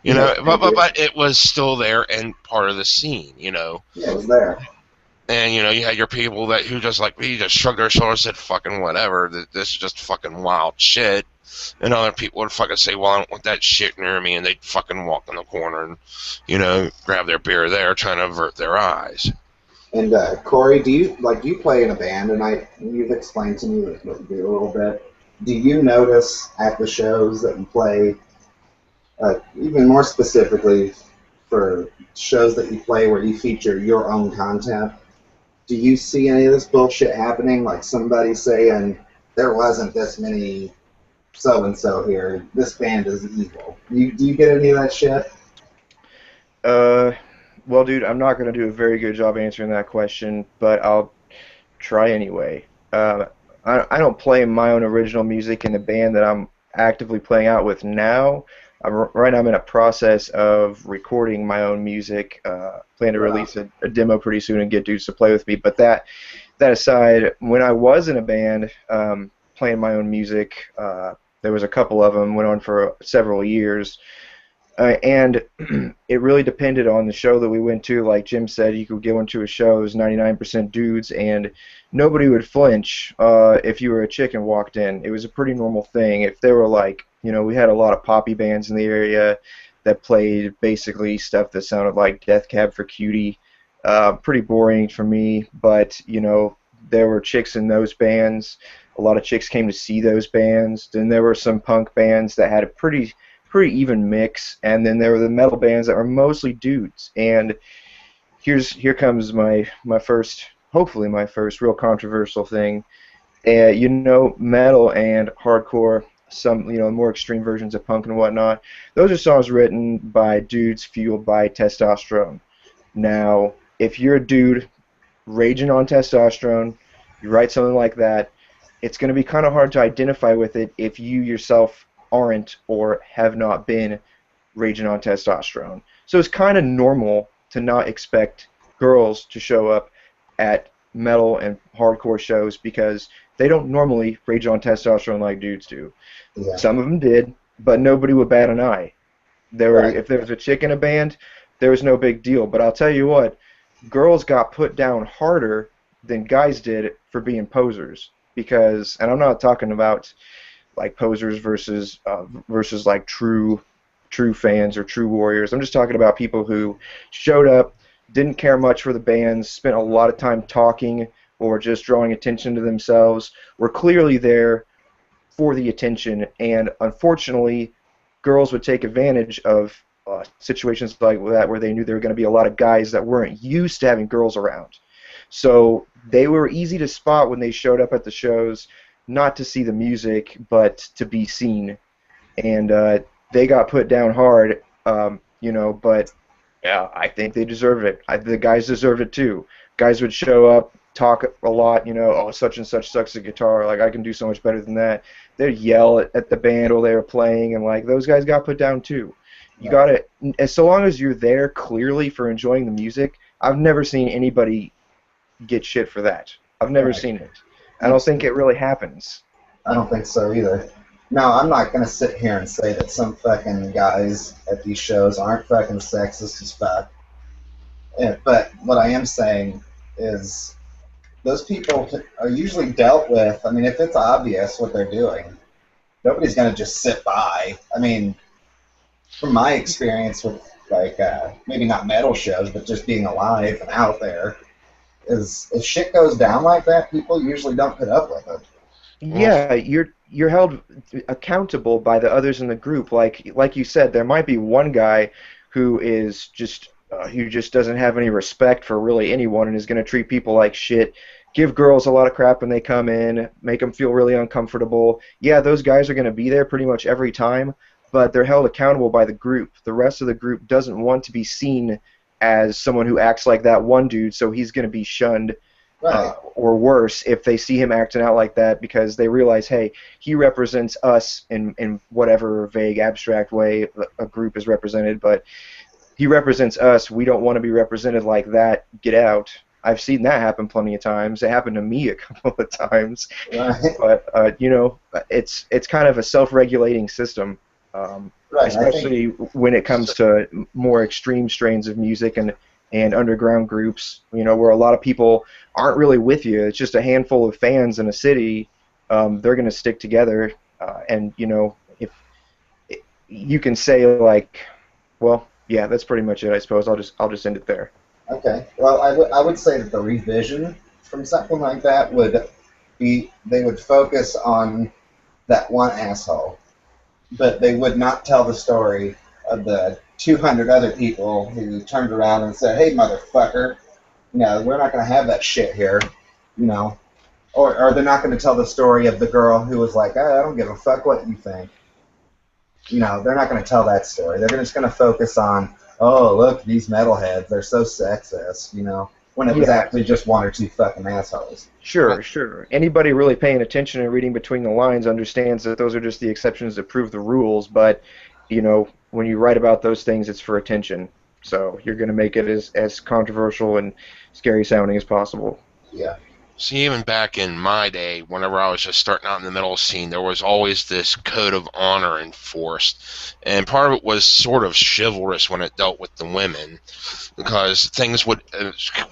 You know, but it was still there and part of the scene, you know. Yeah, it was there. And you had your people who just like me just shrugged their shoulders and said fucking whatever. This is just fucking wild shit. And other people would fucking say, well, I don't want that shit near me, and they'd fucking walk in the corner and grab their beer there, trying to avert their eyes. And Corey, do you play in a band? And you've explained to me what you do a little bit. Do you notice at the shows that you play, even more specifically for shows that you play where you feature your own content, do you see any of this bullshit happening? Like somebody saying there wasn't this many so-and-so here, this band is evil. Do you get any of that shit? Well, dude, I'm not going to do a very good job answering that question, but I'll try anyway. I don't play my own original music in the band that I'm actively playing out with now. Right now I'm in a process of recording my own music. Plan to release a demo pretty soon and get dudes to play with me. But that aside, when I was in a band playing my own music, there was a couple of them, went on for several years. And it really depended on the show that we went to. Like Jim said, you could go into a show, it was 99% dudes, and nobody would flinch if you were a chick and walked in. It was a pretty normal thing. If they were like, we had a lot of poppy bands in the area that played basically stuff that sounded like Death Cab for Cutie. Pretty boring for me, but, there were chicks in those bands. A lot of chicks came to see those bands. Then there were some punk bands that had a pretty even mix, and then there were the metal bands that were mostly dudes. And here comes my first, hopefully my first real controversial thing. Metal and hardcore, some more extreme versions of punk and whatnot, those are songs written by dudes fueled by testosterone. Now, if you're a dude raging on testosterone, you write something like that, it's going to be kind of hard to identify with it if you yourself aren't or have not been raging on testosterone. So it's kind of normal to not expect girls to show up at metal and hardcore shows because they don't normally rage on testosterone like dudes do. Yeah. Some of them did, but nobody would bat an eye. If there was a chick in a band, there was no big deal. But I'll tell you what, girls got put down harder than guys did for being posers. And I'm not talking about like posers versus like true fans or true warriors. I'm just talking about people who showed up, didn't care much for the bands, spent a lot of time talking or just drawing attention to themselves, were clearly there for the attention, and unfortunately, girls would take advantage of situations like that where they knew there were going to be a lot of guys that weren't used to having girls around. So they were easy to spot when they showed up at the shows, not to see the music, but to be seen. And they got put down hard, but yeah, I think they deserve it. The guys deserve it too. Guys would show up, talk a lot, oh, such and such sucks at guitar, like, I can do so much better than that. They'd yell at the band while they were playing, and, like, those guys got put down too. You gotta, so long as you're there clearly for enjoying the music, I've never seen anybody get shit for that. I've never seen it. I don't think it really happens. I don't think so either. No, I'm not going to sit here and say that some fucking guys at these shows aren't fucking sexist as fuck. But what I am saying is those people are usually dealt with. I mean, if it's obvious what they're doing, nobody's going to just sit by. I mean, from my experience with, like, maybe not metal shows, but just being alive and out there, is if shit goes down like that, people usually don't put up with it. Yeah, you're held accountable by the others in the group. Like you said, there might be one guy who is just who just doesn't have any respect for really anyone and is going to treat people like shit, give girls a lot of crap when they come in, make them feel really uncomfortable. Yeah, those guys are going to be there pretty much every time, but they're held accountable by the group. The rest of the group doesn't want to be seen as someone who acts like that one dude, so he's going to be shunned. Right. Or worse, if they see him acting out like that because they realize, hey, he represents us in whatever vague, abstract way a group is represented, but he represents us. We don't want to be represented like that. Get out. I've seen that happen plenty of times. It happened to me a couple of times. Right. But, it's kind of a self-regulating system, right. especially when it comes to more extreme strains of music and and underground groups, where a lot of people aren't really with you. It's just a handful of fans in a city. They're going to stick together, and if you can say like, well, yeah, that's pretty much it. I suppose I'll just end it there. Okay. Well, I would say that the revision from something like that would be they would focus on that one asshole, but they would not tell the story of the 200 other people who turned around and said, "Hey, motherfucker, we're not going to have that shit here," or they're not going to tell the story of the girl who was like, "I don't give a fuck what you think." They're not going to tell that story. They're just going to focus on, oh, look, these metalheads, they're so sexist, when it was actually just one or two fucking assholes. Sure. Anybody really paying attention and reading between the lines understands that those are just the exceptions that prove the rules, but, when you write about those things, it's for attention. So you're going to make it as controversial and scary sounding as possible. Yeah. See, even back in my day, whenever I was just starting out in the metal scene, there was always this code of honor enforced. And part of it was sort of chivalrous when it dealt with the women, because things would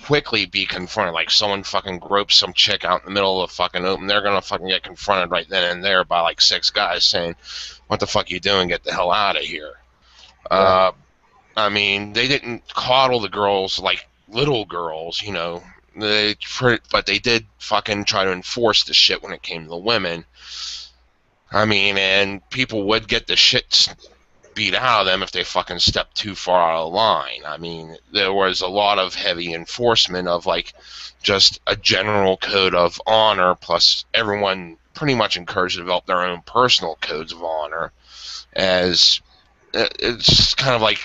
quickly be confronted. Like, someone fucking gropes some chick out in the middle of the fucking open, they're gonna fucking get confronted right then and there by like 6 guys saying, "What the fuck you doing? Get the hell out of here." Yeah. I mean, they didn't coddle the girls like little girls, but they did fucking try to enforce the shit when it came to the women. I mean, and people would get the shit beat out of them if they fucking stepped too far out of line. I mean, there was a lot of heavy enforcement of like just a general code of honor, plus everyone pretty much encouraged to develop their own personal codes of honor, as it's kind of like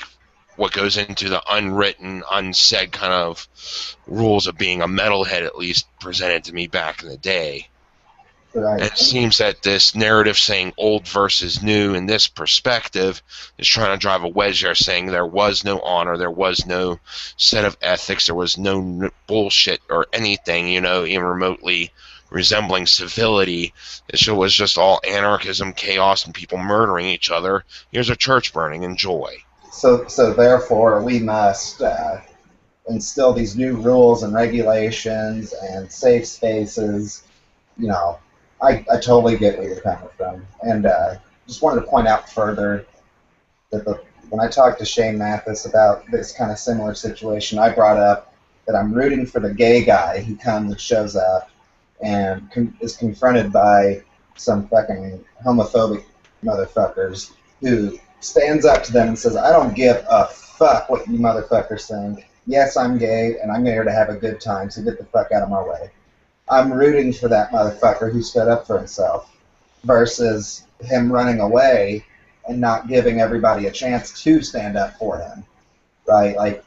what goes into the unwritten, unsaid kind of rules of being a metalhead, at least presented to me back in the day. Right. And it seems that this narrative saying old versus new in this perspective is trying to drive a wedge there, saying there was no honor, there was no set of ethics, there was no bullshit or anything, even remotely resembling civility. It was just all anarchism, chaos, and people murdering each other. Here's a church burning. Enjoy. So therefore, we must instill these new rules and regulations and safe spaces. I totally get where you're coming from, and just wanted to point out further that when I talked to Shane Mathis about this kind of similar situation, I brought up that I'm rooting for the gay guy who comes and shows up and is confronted by some fucking homophobic motherfuckers who stands up to them and says, "I don't give a fuck what you motherfuckers think. Yes, I'm gay, and I'm here to have a good time, so get the fuck out of my way." I'm rooting for that motherfucker who stood up for himself versus him running away and not giving everybody a chance to stand up for him, right? Like,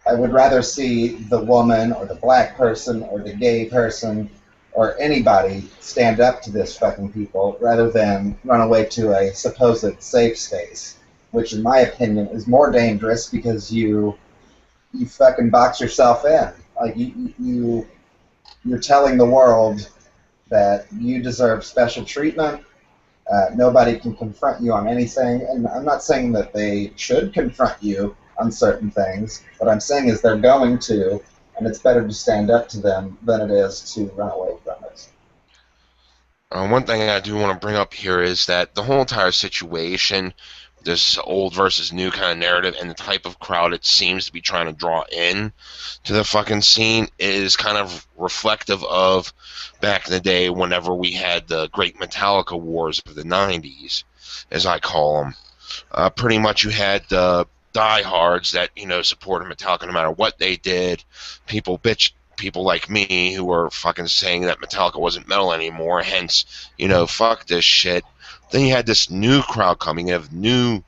I would rather see the woman or the black person or the gay person or anybody stand up to this fucking people rather than run away to a supposed safe space, which in my opinion is more dangerous because you fucking box yourself in. Like, you're telling the world that you deserve special treatment. Nobody can confront you on anything, and I'm not saying that they should confront you on certain things. What I'm saying is they're going to, and it's better to stand up to them than it is to run away from it. One thing I do want to bring up here is that the whole entire situation, this old versus new kind of narrative, and the type of crowd it seems to be trying to draw in to the fucking scene is kind of reflective of back in the day whenever we had the great Metallica wars of the 90s, as I call them. Pretty much you had the diehards that, supported Metallica no matter what they did. People like me who were fucking saying that Metallica wasn't metal anymore, hence, fuck this shit. Then you had this new crowd coming in of new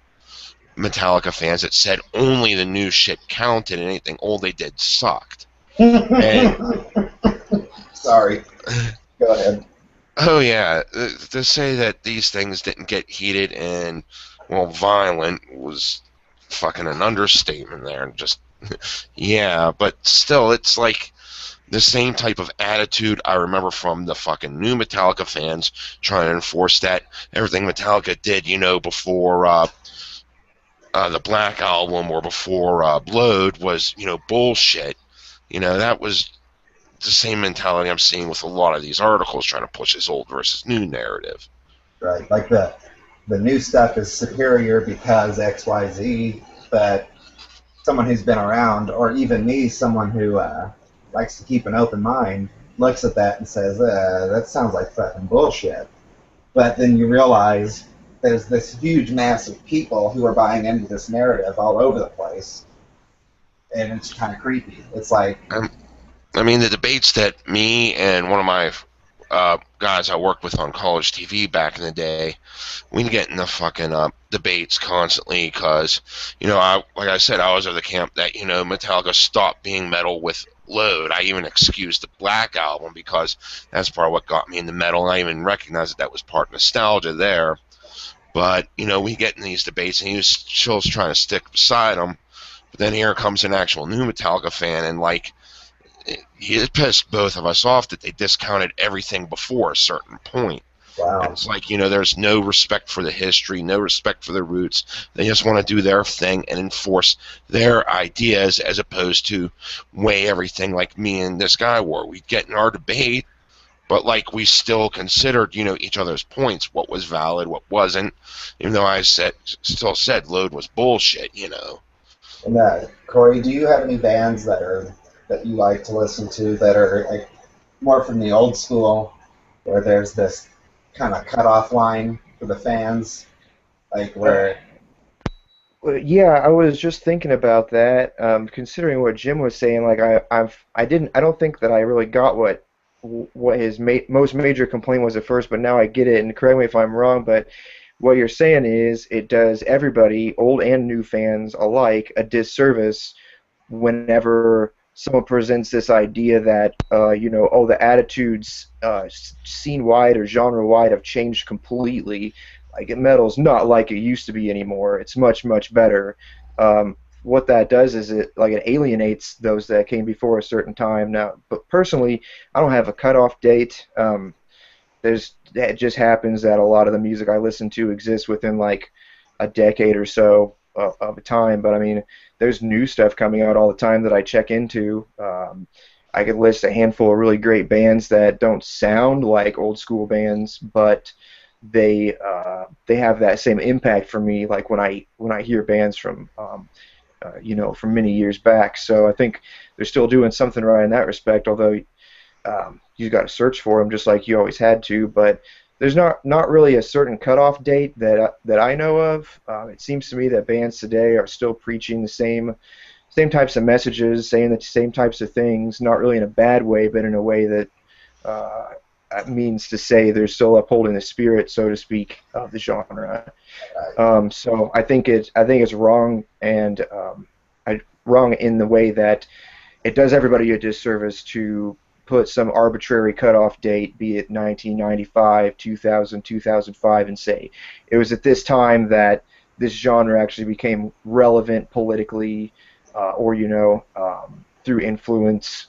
Metallica fans that said only the new shit counted and anything old they did sucked. Sorry. Go ahead. Oh yeah, to say that these things didn't get heated and, violent was fucking an understatement there. Just, yeah, but still, it's like the same type of attitude I remember from the fucking new Metallica fans trying to enforce that everything Metallica did, before the Black Album or before Load was, bullshit. That was the same mentality I'm seeing with a lot of these articles trying to push this old versus new narrative. Right, like the new stuff is superior because X, Y, Z, but someone who's been around, or even me, someone who likes to keep an open mind, looks at that and says, that sounds like fucking bullshit. But then you realize there's this huge mass of people who are buying into this narrative all over the place, and it's kind of creepy. It's like... I mean, the debates that me and one of my guys I worked with on college TV back in the day, we get in the fucking debates constantly because, like I said, I was of the camp that, Metallica stopped being metal with Load. I even excused the Black Album because that's part of what got me into metal, and I even recognized that was part of nostalgia there. But, we get in these debates, and he was still trying to stick beside him. But then here comes an actual new Metallica fan, and, it pissed both of us off that they discounted everything before a certain point. Wow. And it's like, there's no respect for the history, no respect for the roots. They just want to do their thing and enforce their ideas as opposed to weigh everything like me and this guy were. We'd get in our debate, but we still considered, each other's points, what was valid, what wasn't, even though I still said Load was bullshit, And Corey, do you have any bands that you like to listen to that are more from the old school, where there's this kind of cutoff line for the fans, where... Well, yeah, I was just thinking about that. Considering what Jim was saying, I don't think that I really got what his most major complaint was at first, but now I get it. And correct me if I'm wrong, but what you're saying is it does everybody, old and new fans alike, a disservice whenever someone presents this idea that the attitudes scene-wide or genre-wide have changed completely. Metal's not like it used to be anymore. It's much, much better. What that does is it alienates those that came before a certain time. Now, but personally, I don't have a cutoff date. It just happens that a lot of the music I listen to exists within a decade or so of a time. But I mean, there's new stuff coming out all the time that I check into. I could list a handful of really great bands that don't sound like old school bands, but they have that same impact for me. When I hear bands from from many years back. So I think they're still doing something right in that respect. Although you've got to search for them just like you always had to. But there's not really a certain cutoff date that I know of. It seems to me that bands today are still preaching the same types of messages, saying the same types of things, not really in a bad way, but in a way that means to say they're still upholding the spirit, so to speak, of the genre. So I think it's wrong, and wrong in the way that it does everybody a disservice to put some arbitrary cutoff date, be it 1995, 2000, 2005, and say it was at this time that this genre actually became relevant politically, or through influence.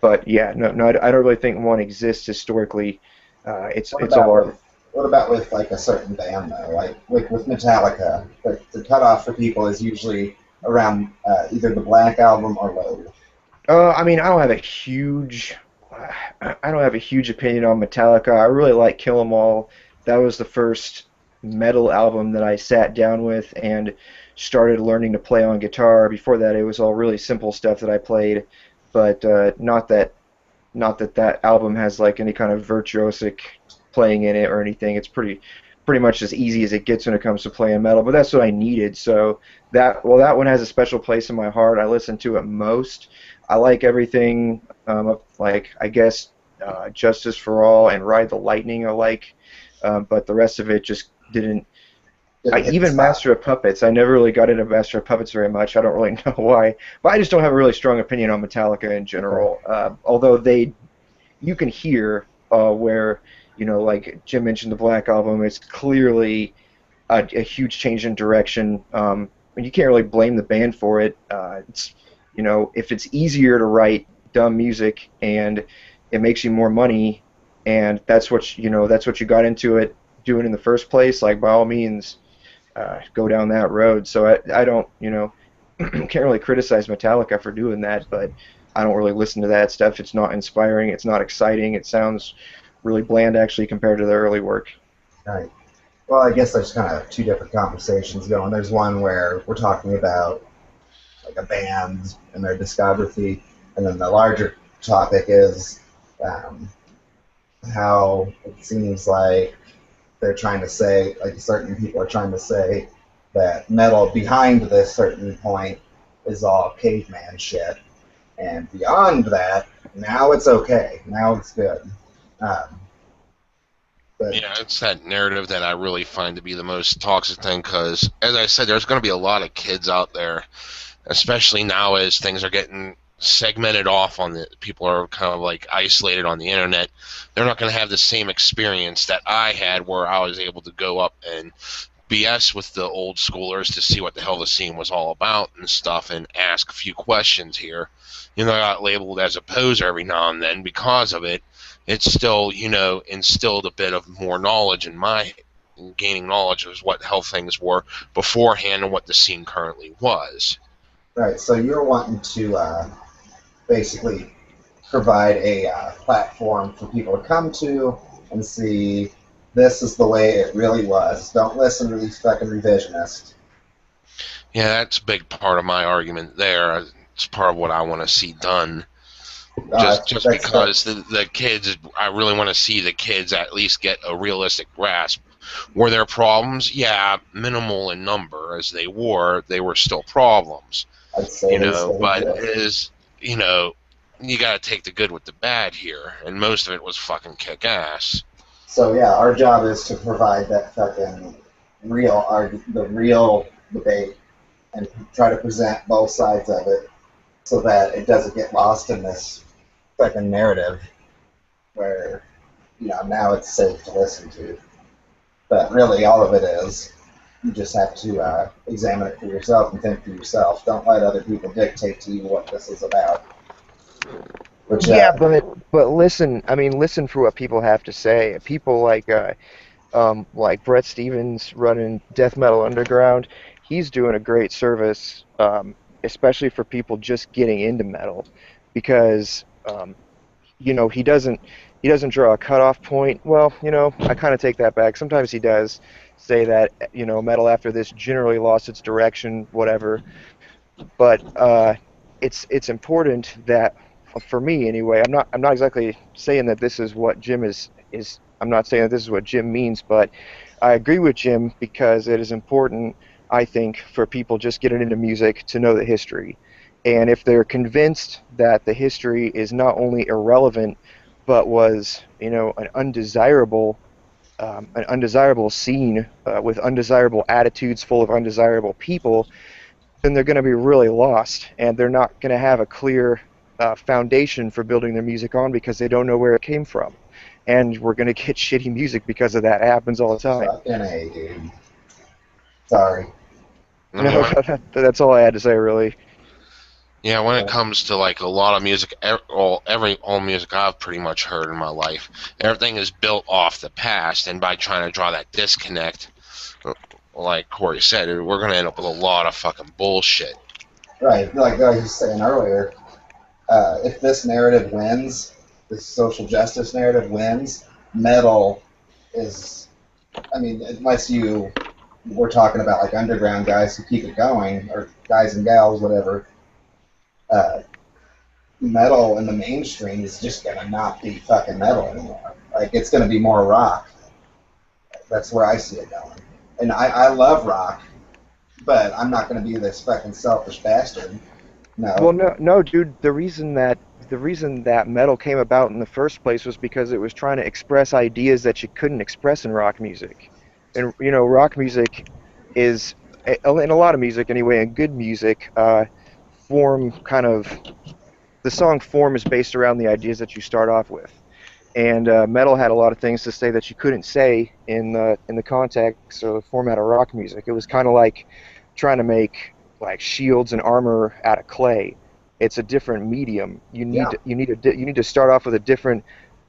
But yeah, no, I don't really think one exists historically. It's all. What about with a certain band though? Like with Metallica, the cutoff for people is usually around either the Black Album or Load. I mean, I don't have a huge opinion on Metallica. I really like Kill 'Em All. That was the first metal album that I sat down with and started learning to play on guitar. Before that, it was all really simple stuff that I played, but not that album has any kind of virtuosic playing in it or anything. It's pretty much as easy as it gets when it comes to playing metal. But that's what I needed. So that one has a special place in my heart. I listen to it most. I like everything, I guess, Justice for All and Ride the Lightning I like, but the rest of it just didn't. Even Master of Puppets, I never really got into Master of Puppets very much. I don't really know why, but I just don't have a really strong opinion on Metallica in general. Although you can hear where, like Jim mentioned, the Black Album, it's clearly a huge change in direction. You can't really blame the band for it. It's if it's easier to write dumb music and it makes you more money, and that's what you got into it doing in the first place, by all means, go down that road. So I don't, can't really criticize Metallica for doing that, but I don't really listen to that stuff. It's not inspiring. It's not exciting. It sounds really bland, actually, compared to their early work. Right. Well, I guess there's kind of two different conversations going. There's one where we're talking about like a band and their discography, and then the larger topic is how it seems like they're trying to say, like certain people are trying to say that metal behind this certain point is all caveman shit, and beyond that, now it's okay, now it's good. Um, but Yeah, it's that narrative that I really find to be the most toxic thing because, as I said, there's going to be a lot of kids out there, especially now as things are getting segmented off on the people are kind of like isolated on the internet. They're not going to have the same experience that I had where I was able to go up and BS with the old schoolers to see what the hell the scene was all about and stuff and ask a few questions here. I got labeled as a poser every now and then because of it. It's still, instilled a bit of more knowledge in my gaining knowledge of what how things were beforehand and what the scene currently was. right, so you're wanting to basically provide a platform for people to come to and see this is the way it really was. Don't listen to these fucking revisionists. Yeah, that's a big part of my argument there. It's part of what I want to see done. Just because the kids, I really want to see the kids at least get a realistic grasp. Were there problems? Yeah, minimal in number as they were still problems. I'd say But you got to take the good with the bad here, and most of it was fucking kick ass. So yeah, our job is to provide that fucking the real debate and try to present both sides of it so that it doesn't get lost in this fucking narrative where, now it's safe to listen to. But really all of it is, you just have to examine it for yourself and think for yourself. Don't let other people dictate to you what this is about. Which, Yeah, but listen. I mean, listen for what people have to say. People like Brett Stevens running Death Metal Underground. He's doing a great service, especially for people just getting into metal, because he doesn't draw a cutoff point. Well, I kind of take that back. Sometimes he does say that metal after this generally lost its direction, whatever. But it's important that, for me anyway, I'm not exactly saying that this is what Jim is. I'm not saying that this is what Jim means, but I agree with Jim because it is important, I think, for people just getting into music to know the history. And if they're convinced that the history is not only irrelevant, but was, an undesirable scene with undesirable attitudes, full of undesirable people, then they're going to be really lost, and they're not going to have a clear foundation for building their music on because they don't know where it came from. And we're going to get shitty music because of that. It happens all the time. fucking A, dude. Sorry. No, that's all I had to say, really. Yeah, when it comes to like a lot of music, all music I've pretty much heard in my life, everything is built off the past, and by trying to draw that disconnect, like Corey said, we're gonna end up with a lot of fucking bullshit. Right, like I was saying earlier, if this narrative wins, this social justice narrative wins, metal is, I mean, unless we're talking about like underground guys who keep it going, or guys and gals, whatever, metal in the mainstream is just gonna not be fucking metal anymore. Like, it's gonna be more rock. That's where I see it going. And I love rock, but I'm not gonna be this fucking selfish bastard. No. Well, no, dude. The reason that metal came about in the first place was because it was trying to express ideas that you couldn't express in rock music. And rock music is, in a lot of music anyway, and good music, the song form is based around the ideas that you start off with. And metal had a lot of things to say that you couldn't say in the context or the format of rock music. It was kind of like trying to make like shields and armor out of clay. It's a different medium. You need to start off with a different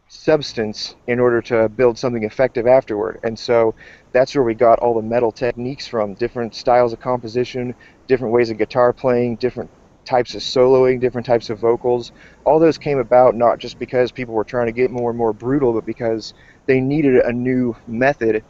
substance in order to build something effective afterward. And so that's where we got all the metal techniques from, different styles of composition, different ways of guitar playing, different types of soloing, different types of vocals. All those came about not just because people were trying to get more and more brutal, but because they needed a new method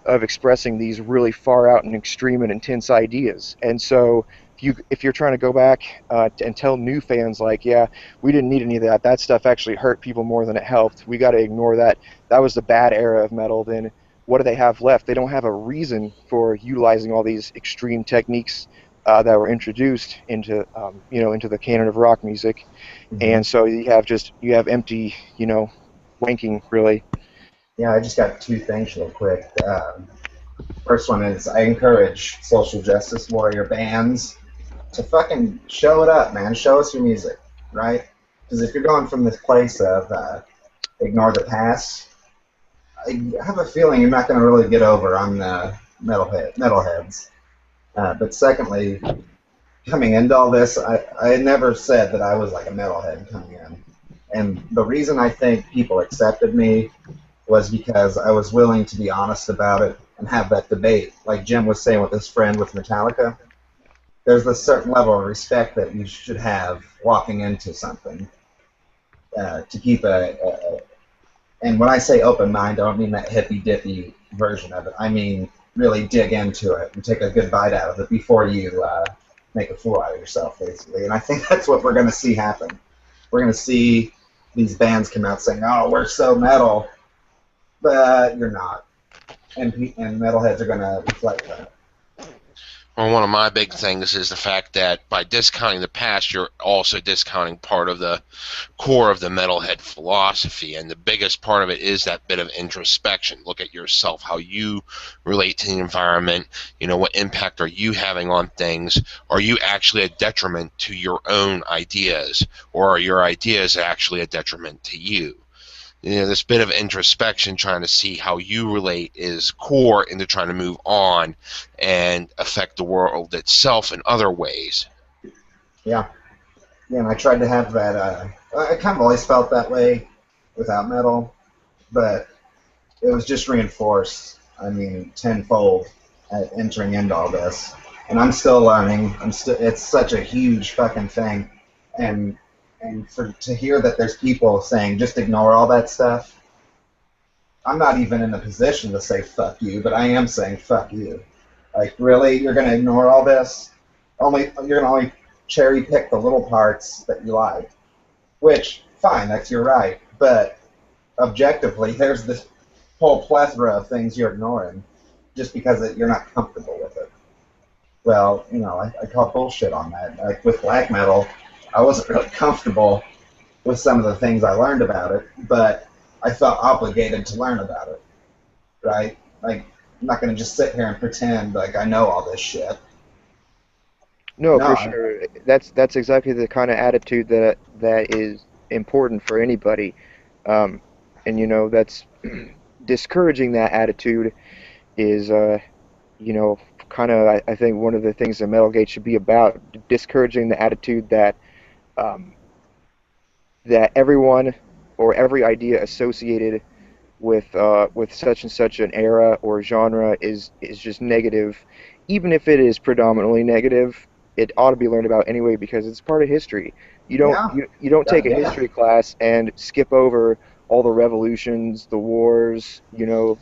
of expressing these really far out and extreme and intense ideas. And so if you're trying to go back and tell new fans like, yeah, we didn't need any of that, that stuff actually hurt people more than it helped, we got to ignore that, that was the bad era of metal, then what do they have left? They don't have a reason for utilizing all these extreme techniques that were introduced into into the canon of rock music. And so you have empty, wanking, really. Yeah, I just got two things real quick. First one is I encourage social justice warrior bands to fucking show it up, man. Show us your music, right? Because if you're going from this place of ignore the past, I have a feeling you're not going to really get over on the metalheads. But secondly, coming into all this, I never said that I was like a metalhead coming in. And the reason I think people accepted me was because I was willing to be honest about it and have that debate. Like Jim was saying with his friend with Metallica, there's a certain level of respect that you should have walking into something to keep and when I say open mind, I don't mean that hippy-dippy version of it. I mean really dig into it and take a good bite out of it before you make a fool out of yourself, basically. And I think that's what we're going to see happen. We're going to see these bands come out saying, oh, we're so metal, but you're not. And metalheads are going to reflect that. Well, one of my big things is the fact that by discounting the past, you're also discounting part of the core of the metalhead philosophy, and the biggest part of it is that bit of introspection. Look at yourself, how you relate to the environment, what impact are you having on things? Are you actually a detriment to your own ideas, or are your ideas actually a detriment to you? This bit of introspection, trying to see how you relate, is core into trying to move on and affect the world itself in other ways. Yeah, and I tried to have that. I kind of always felt that way without metal, but it was just reinforced. I mean, tenfold at entering into all this, and I'm still learning. It's such a huge fucking thing, and to hear that there's people saying just ignore all that stuff, I'm not even in a position to say fuck you, but I am saying fuck you. Like, really? You're going to ignore all this? You're going to only cherry pick the little parts that you like. Which, fine, that's your right. But objectively, there's this whole plethora of things you're ignoring just because you're not comfortable with it. Well, I call bullshit on that. Like with black metal, I wasn't really comfortable with some of the things I learned about it, but I felt obligated to learn about it, right? Like, I'm not going to just sit here and pretend like I know all this shit. No, for sure. That's exactly the kind of attitude that is important for anybody, and that's discouraging that attitude is kind of I think one of the things that MetalGate should be about, discouraging the attitude that that everyone or every idea associated with such and such an era or genre is just negative. Even if it is predominantly negative, it ought to be learned about anyway because it's part of history. You don't take a history class and skip over all the revolutions, the wars, the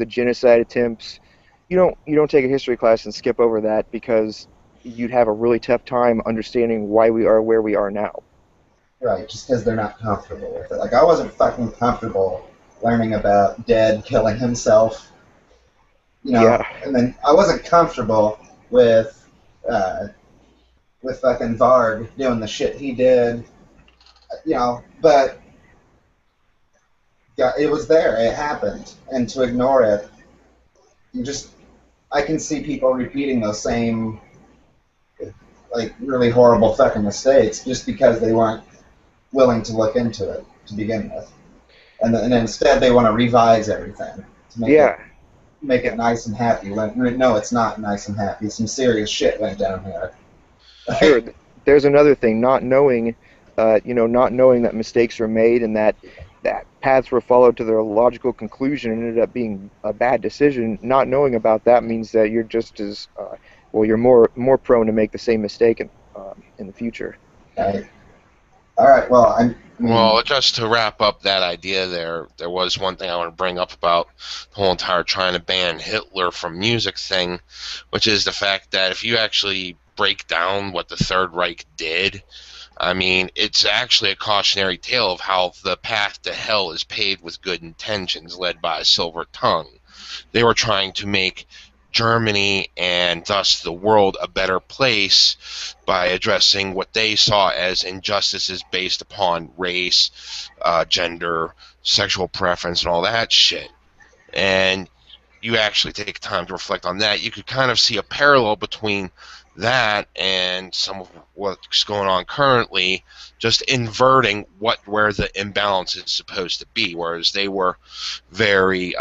genocide attempts. You don't take a history class and skip over that because you'd have a really tough time understanding why we are where we are now. Right, just because they're not comfortable with it. Like, I wasn't fucking comfortable learning about Dead killing himself, Yeah. And then I wasn't comfortable with fucking Varg doing the shit he did, but yeah, it was there, it happened, and to ignore it, I can see people repeating those same, like, really horrible fucking mistakes just because they weren't willing to look into it to begin with. And instead they want to revise everything to make it nice and happy. No, it's not nice and happy. Some serious shit went down here. Sure. There's another thing, not knowing that mistakes were made and that that paths were followed to their logical conclusion and ended up being a bad decision. Not knowing about that means that you're just as well. You're more prone to make the same mistake in the future. Right. All right. Well, Well, just to wrap up that idea there was one thing I want to bring up about the whole entire trying to ban Hitler from music thing, which is the fact that if you actually break down what the Third Reich did, I mean, it's actually a cautionary tale of how the path to hell is paved with good intentions, led by a silver tongue. They were trying to make Germany and thus the world a better place by addressing what they saw as injustices based upon race, gender, sexual preference, and all that shit. And you actually take time to reflect on that, you could kind of see a parallel between that and some of what's going on currently, just inverting where the imbalance is supposed to be, whereas they were very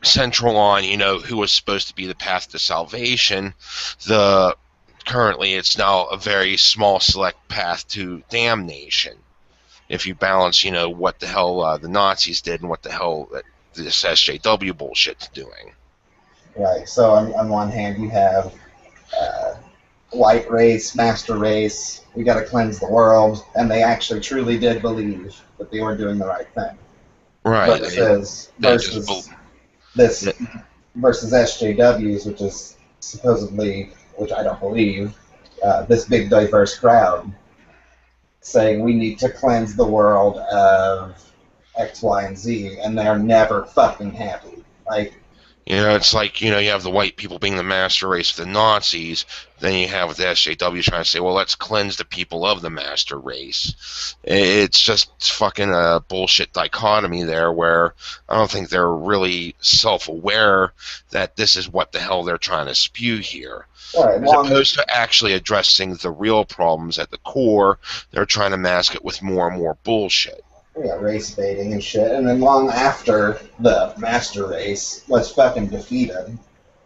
central on, who was supposed to be the path to salvation. Currently it's now a very small select path to damnation. If you balance, what the hell the Nazis did and what the hell this SJW bullshit's doing. right. So on one hand, you have white race, master race. We got to cleanse the world, and they actually truly did believe that they were doing the right thing. Right. Versus SJWs, which is supposedly, which I don't believe, this big diverse crowd saying we need to cleanse the world of X, Y, and Z, and they're never fucking happy. Like, it's like, you have the white people being the master race of the Nazis, then you have the SJW trying to say, well, let's cleanse the people of the master race. It's just fucking a bullshit dichotomy there where I don't think they're really self-aware that this is what the hell they're trying to spew here. right, As opposed to actually addressing the real problems at the core, they're trying to mask it with more and more bullshit. Yeah, race baiting and shit. And then long after the master race was fucking defeated,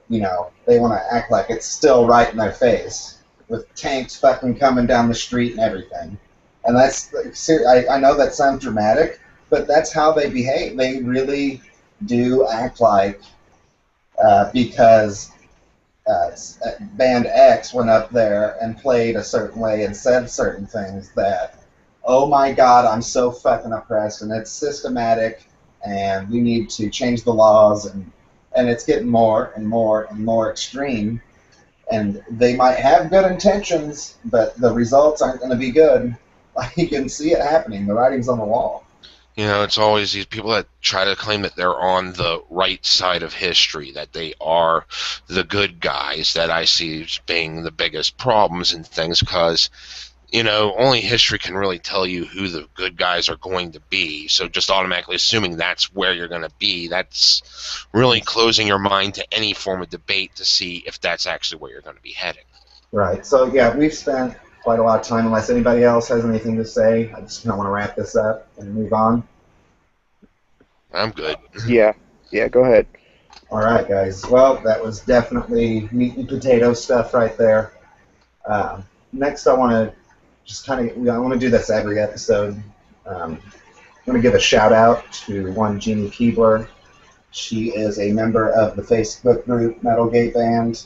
they want to act like it's still right in their face, with tanks fucking coming down the street and everything. And that's, I know that sounds dramatic, but that's how they behave. They really do act like, because Band X went up there and played a certain way and said certain things that, oh my God, I'm so fucking oppressed, and it's systematic, and we need to change the laws, and it's getting more and more and more extreme, and they might have good intentions, but the results aren't going to be good. You can see it happening. The writing's on the wall. It's always these people that try to claim that they're on the right side of history, that they are the good guys, that I see as being the biggest problems and things, because only history can really tell you who the good guys are going to be. So just automatically assuming that's where you're going to be, that's really closing your mind to any form of debate to see if that's actually where you're going to be heading. Right. So, yeah, we've spent quite a lot of time. Unless anybody else has anything to say, I just kind of want to wrap this up and move on. I'm good. Yeah, go ahead. All right, guys. Well, that was definitely meat and potato stuff right there. Next, I want to I want to do this every episode. I'm going to give a shout out to one Jeanie Keebler. She is a member of the Facebook group MetalGate Band,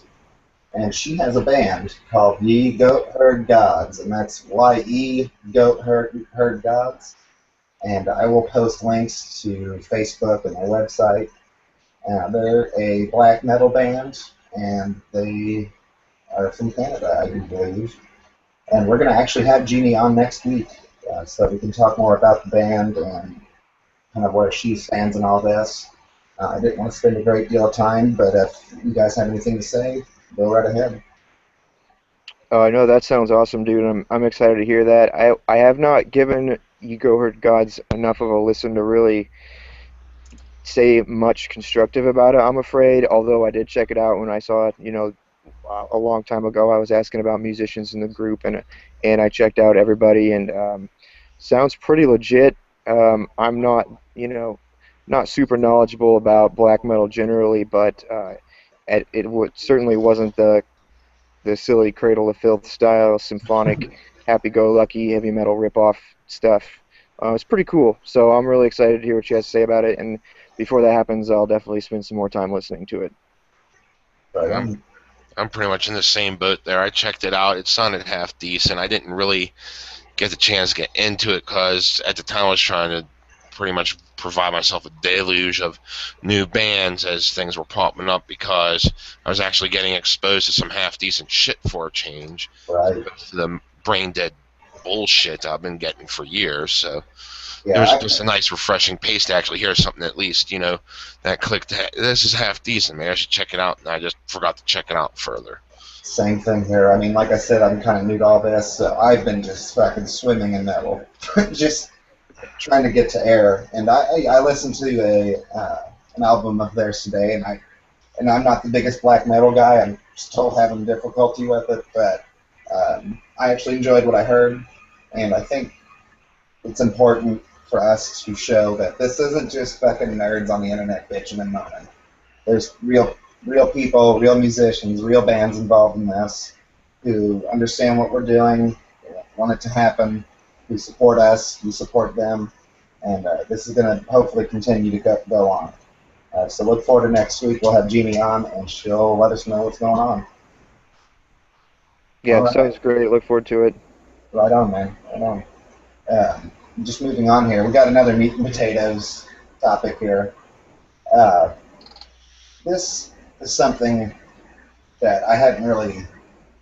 and she has a band called Ye Goat Herd Gods, and that's YE Goat Herd Gods. And I will post links to Facebook and their website. They're a black metal band, and they are from Canada, I do believe. And we're going to actually have Jeanie on next week, so we can talk more about the band and kind of where she stands and all this. I didn't want to spend a great deal of time, but if you guys have anything to say, go right ahead. No, that sounds awesome, dude. I'm excited to hear that. I have not given Ego Herd Gods enough of a listen to really say much constructive about it, I'm afraid, although I did check it out when I saw it, a long time ago. I was asking about musicians in the group, and I checked out everybody, and sounds pretty legit. I'm not, not super knowledgeable about black metal generally, but certainly wasn't the silly Cradle of Filth style symphonic happy-go-lucky heavy metal ripoff stuff It's pretty cool. So I'm really excited to hear what you guys say about it. And before that happens, I'll definitely spend some more time listening to it. Right I'm on. I'm pretty much in the same boat there. I checked it out. It sounded half decent. I didn't really get the chance to get into it because at the time I was trying to pretty much provide myself a deluge of new bands as things were popping up because I was actually getting exposed to some half decent shit for a change, as Right. opposed to the brain dead bullshit I've been getting for years. So it Yeah. was just a nice, refreshing pace to actually hear something at least, that clicked. This is half decent. Maybe I should check it out, and I just forgot to check it out further. Same thing here. I mean, like I said, I'm kind of new to all this, so I've been just fucking swimming in metal, just trying to get to air. And I listened to an album of theirs today, and I'm not the biggest black metal guy. I'm still having difficulty with it, but I actually enjoyed what I heard, and I think it's important for us to show that this isn't just fucking nerds on the internet bitching and moaning. There's real people, real musicians, real bands involved in this who understand what we're doing, want it to happen, who support us, who support them, and this is going to hopefully continue to go on. So look forward to next week. We'll have Jeanie on, and she'll let us know what's going on. Yeah, All it right, sounds great. Look forward to it. right on, man. Right on. Just moving on here, we got another meat and potatoes topic here. Uh, this is something that I hadn't really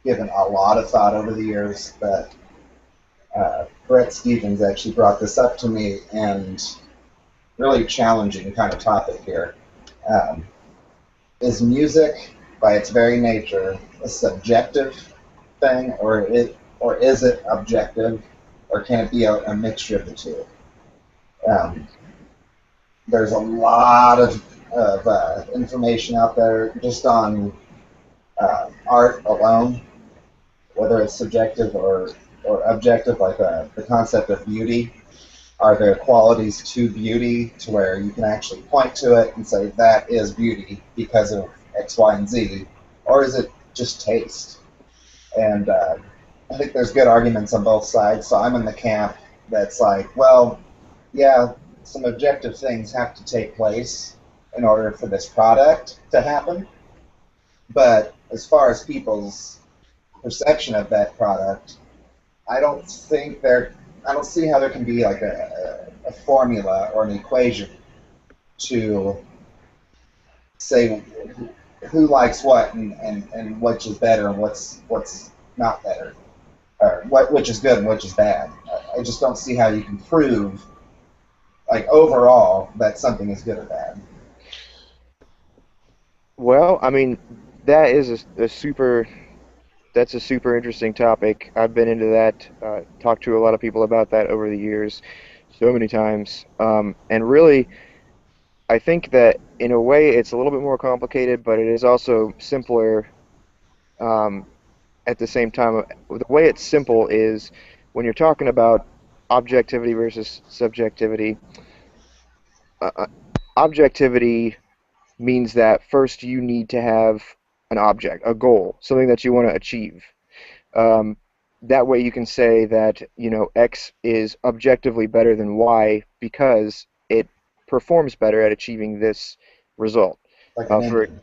given a lot of thought over the years, but Brett Stevens actually brought this up to me, and really challenging kind of topic here. Um, is music, by its very nature, a subjective thing, or is it objective, or can it be a mixture of the two? Um, there's a lot of information out there just on art alone, whether it's subjective or objective, like the concept of beauty. Are there qualities to beauty to where you can actually point to it and say that is beauty because of X, Y, and Z, or is it just taste? And I think there's good arguments on both sides. So I'm in the camp that's like, well, yeah, some objective things have to take place in order for this product to happen. But as far as people's perception of that product, I don't think I don't see how there can be like a formula or an equation to say who likes what and which is better and what's not better, or which is good and which is bad. I just don't see how you can prove, like, overall that something is good or bad. Well, I mean, that is a super that's a super interesting topic. I've been into that, talked to a lot of people about that over the years, so many times. And really, I think that in a way it's a little bit more complicated, but it is also simpler um, at the same time. The way it's simple is when you're talking about objectivity versus subjectivity. Uh, uh, Objectivity means that first you need to have an object, a goal, something that you want to achieve. Um, that way you can say that, X is objectively better than Y because it performs better at achieving this result. Like an For engine,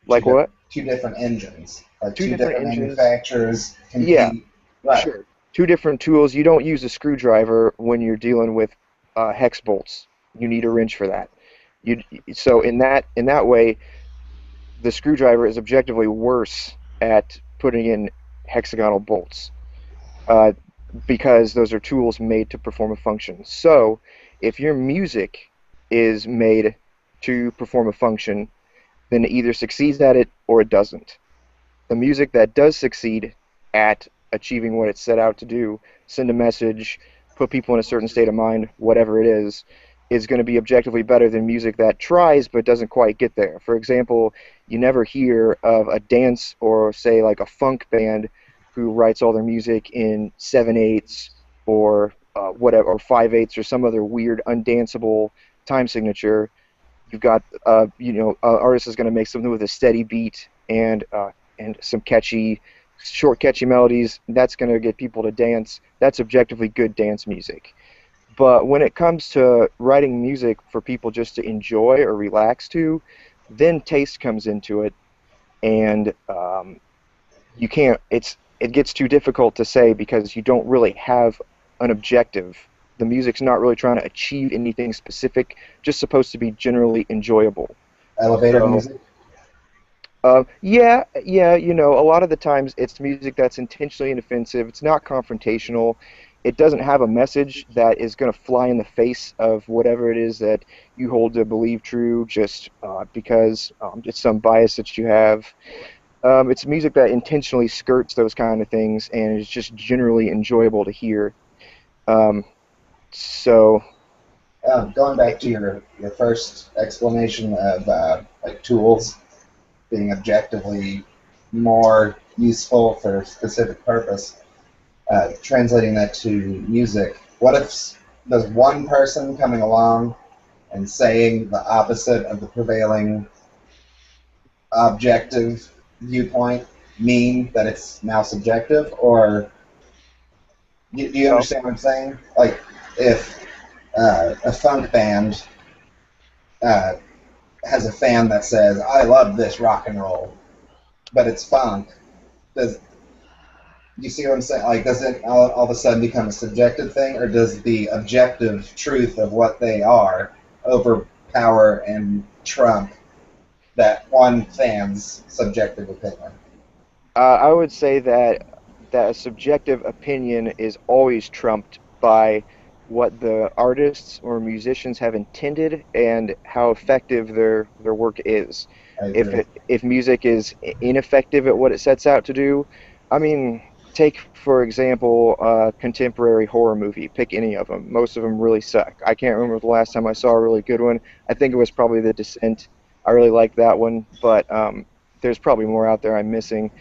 like what? two different engines, like Two two different different engines. manufacturers Yeah, compete. Right. sure. Two different tools. You don't use a screwdriver when you're dealing with hex bolts. You need a wrench for that. You so in that way, the screwdriver is objectively worse at putting in hexagonal bolts. Uh, because those are tools made to perform a function. So, if your music is made to perform a function, then it either succeeds at it or it doesn't. The music that does succeed at achieving what it set out to do, send a message, put people in a certain state of mind, whatever it is going to be objectively better than music that tries but doesn't quite get there. For example, you never hear of a dance or, say, like a funk band who writes all their music in 7/8 or whatever, or 5/8 or some other weird undanceable time signature. You've got, artist is going to make something with a steady beat and some short catchy melodies. That's going to get people to dance. That's objectively good dance music. But when it comes to writing music for people just to enjoy or relax to, then taste comes into it, and you can't. It gets too difficult to say because you don't really have an objective. The music's not really trying to achieve anything specific, just supposed to be generally enjoyable. Elevator So, music. yeah, yeah, a lot of the times it's music that's intentionally inoffensive. It's not confrontational. It doesn't have a message that is going to fly in the face of whatever it is that you hold to believe true, just because it's some bias that you have. It's music that intentionally skirts those kind of things and is just generally enjoyable to hear. Um, so, Going back to your first explanation of like tools being objectively more useful for a specific purpose, translating that to music, what if there's one person coming along and saying the opposite of the prevailing objective viewpoint mean that it's now subjective? Or do you well, understand what I'm saying? Like, if a funk band uh, has a fan that says, I love this rock and roll, but it's funk, does you see what I'm saying? Like, does it all of a sudden become a subjective thing, or does the objective truth of what they are overpower and trump that one fan's subjective opinion? I would say that a subjective opinion is always trumped by what the artists or musicians have intended and how effective their work is. I agree. If music is ineffective at what it sets out to do, I mean, take for example a contemporary horror movie. Pick any of them. Most of them really suck. I can't remember the last time I saw a really good one. I think it was probably The Descent. I really liked that one, but there's probably more out there I'm missing.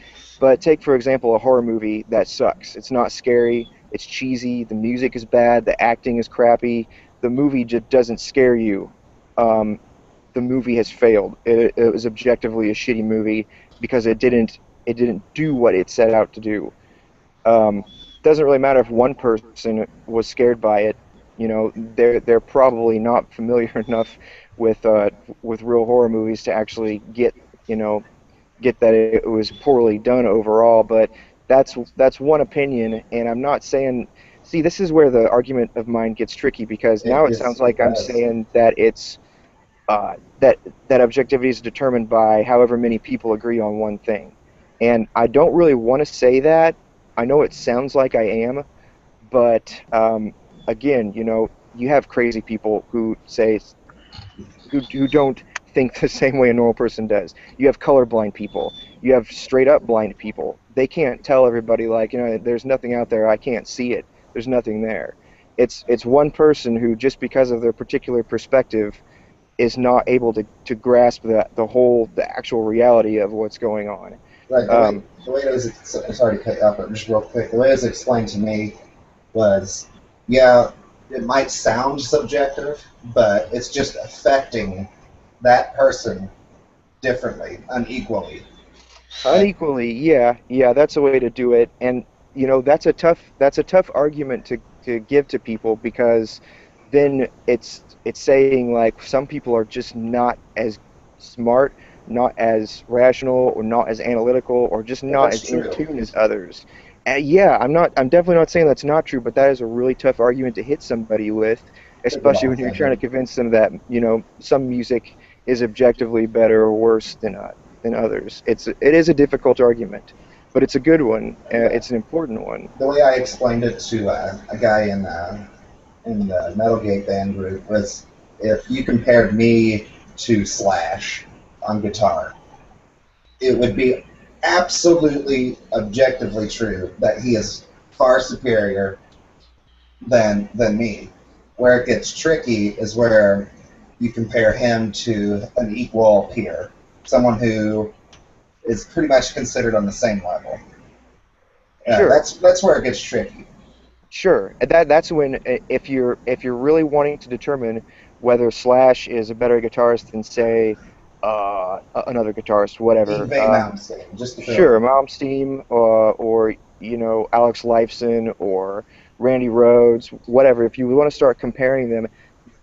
But take, for example, a horror movie that sucks. It's not scary, it's cheesy, the music is bad, the acting is crappy, the movie just doesn't scare you. Um, the movie has failed. It was objectively a shitty movie because it didn't do what it set out to do. Um, doesn't really matter if one person was scared by it. They're probably not familiar enough with with real horror movies to actually you know get that it was poorly done overall, but that's one opinion, and I'm not saying. See, this is where the argument of mine gets tricky because now it sounds It like I'm does. saying that it's that objectivity is determined by however many people agree on one thing, and I don't really want to say that. I know it sounds like I am, but again, you have crazy people who say who don't think the same way a normal person does. You have colorblind people. You have straight up blind people. They can't tell everybody like, there's nothing out there. I can't see it. There's nothing there. It's one person who just because of their particular perspective is not able to grasp the actual reality of what's going on. Right. Um, The way it was, sorry to cut you off, but just real quick, the way it was explained to me was, yeah, it might sound subjective, but it's just affecting that person differently, unequally. And Unequally, yeah, yeah, that's a way to do it, and that's a tough argument to give to people because then it's saying like some people are just not as smart, not as rational, or not as analytical, or just well, not that's as in true. tune as others. Yeah, I'm definitely not saying that's not true, but that is a really tough argument to hit somebody with, It's a good especially when you're trying to offender. convince them that some music is objectively better or worse than others. It is a difficult argument, but it's a good one. Yeah. It's an important one. The way I explained it to a guy in the MetalGate band group was if you compared me to Slash on guitar, it would be absolutely objectively true that he is far superior than me. Where it gets tricky is where you compare him to an equal peer, someone who is pretty much considered on the same level. Sure, That's where it gets tricky. sure. That's when if you're really wanting to determine whether Slash is a better guitarist than say another guitarist, whatever. Yngwie Malmsteen, just to throw it. Sure, Malmsteen or Alex Lifeson or Randy Rhoads, whatever. If you want to start comparing them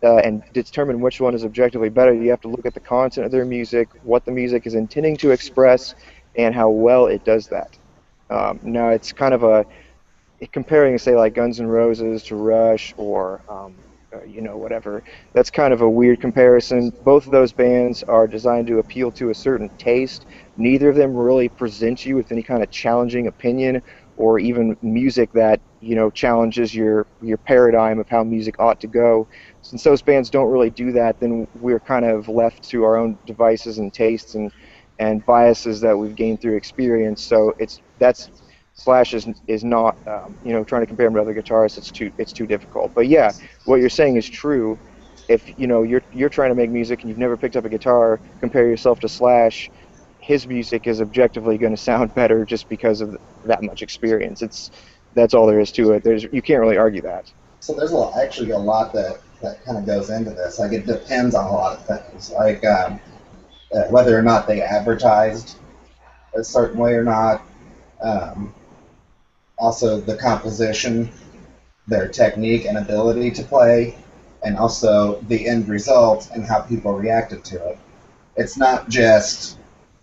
and determine which one is objectively better, you have to look at the content of their music, what the music is intending to express, and how well it does that. Now, it's kind of a comparing, say, like Guns N' Roses to Rush or whatever. That's kind of a weird comparison. Both of those bands are designed to appeal to a certain taste. Neither of them really present you with any kind of challenging opinion or even music that challenges your paradigm of how music ought to go. Since those bands don't really do that, then we're kind of left to our own devices and tastes and biases that we've gained through experience. So that's Slash is not trying to compare him to other guitarists. It's too difficult. But yeah, what you're saying is true. If you're trying to make music and you've never picked up a guitar, compare yourself to Slash. His music is objectively going to sound better just because of that much experience. That's all there is to it. You can't really argue that. So there's actually a lot that kind of goes into this. Like, it depends on a lot of things, like whether or not they advertised a certain way or not. Also, the composition, their technique and ability to play, and also the end result and how people reacted to it. It's not just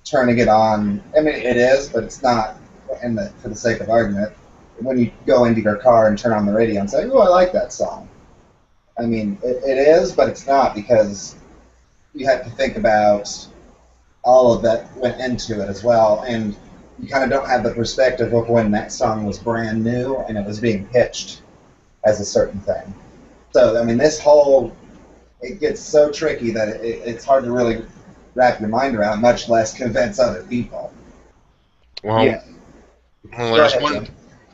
turning it on. I mean, it is, but it's not. For the sake of argument, when you go into your car and turn on the radio and say, "Oh, I like that song." I mean, it is, but it's not, because you have to think about all of that went into it as well, and you kind of don't have the perspective of when that song was brand new and it was being pitched as a certain thing. So, I mean, it gets so tricky that it's hard to really wrap your mind around, much less convince other people. Well, Yeah.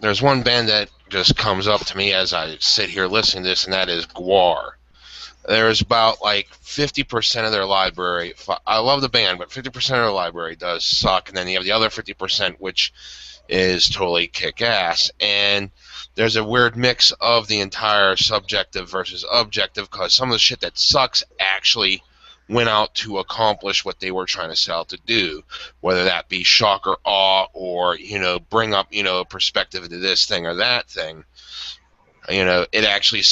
There's one band that just comes up to me as I sit here listening to this, and that is Gwar. There's about like 50% of their library. I love the band, but 50% of their library does suck, and then you have the other 50%, which is totally kick-ass. And there's a weird mix of the entire subjective versus objective, because some of the shit that sucks actually went out to accomplish what they were trying to set out to do, whether that be shock or awe, or bring up a perspective to this thing or that thing. It actually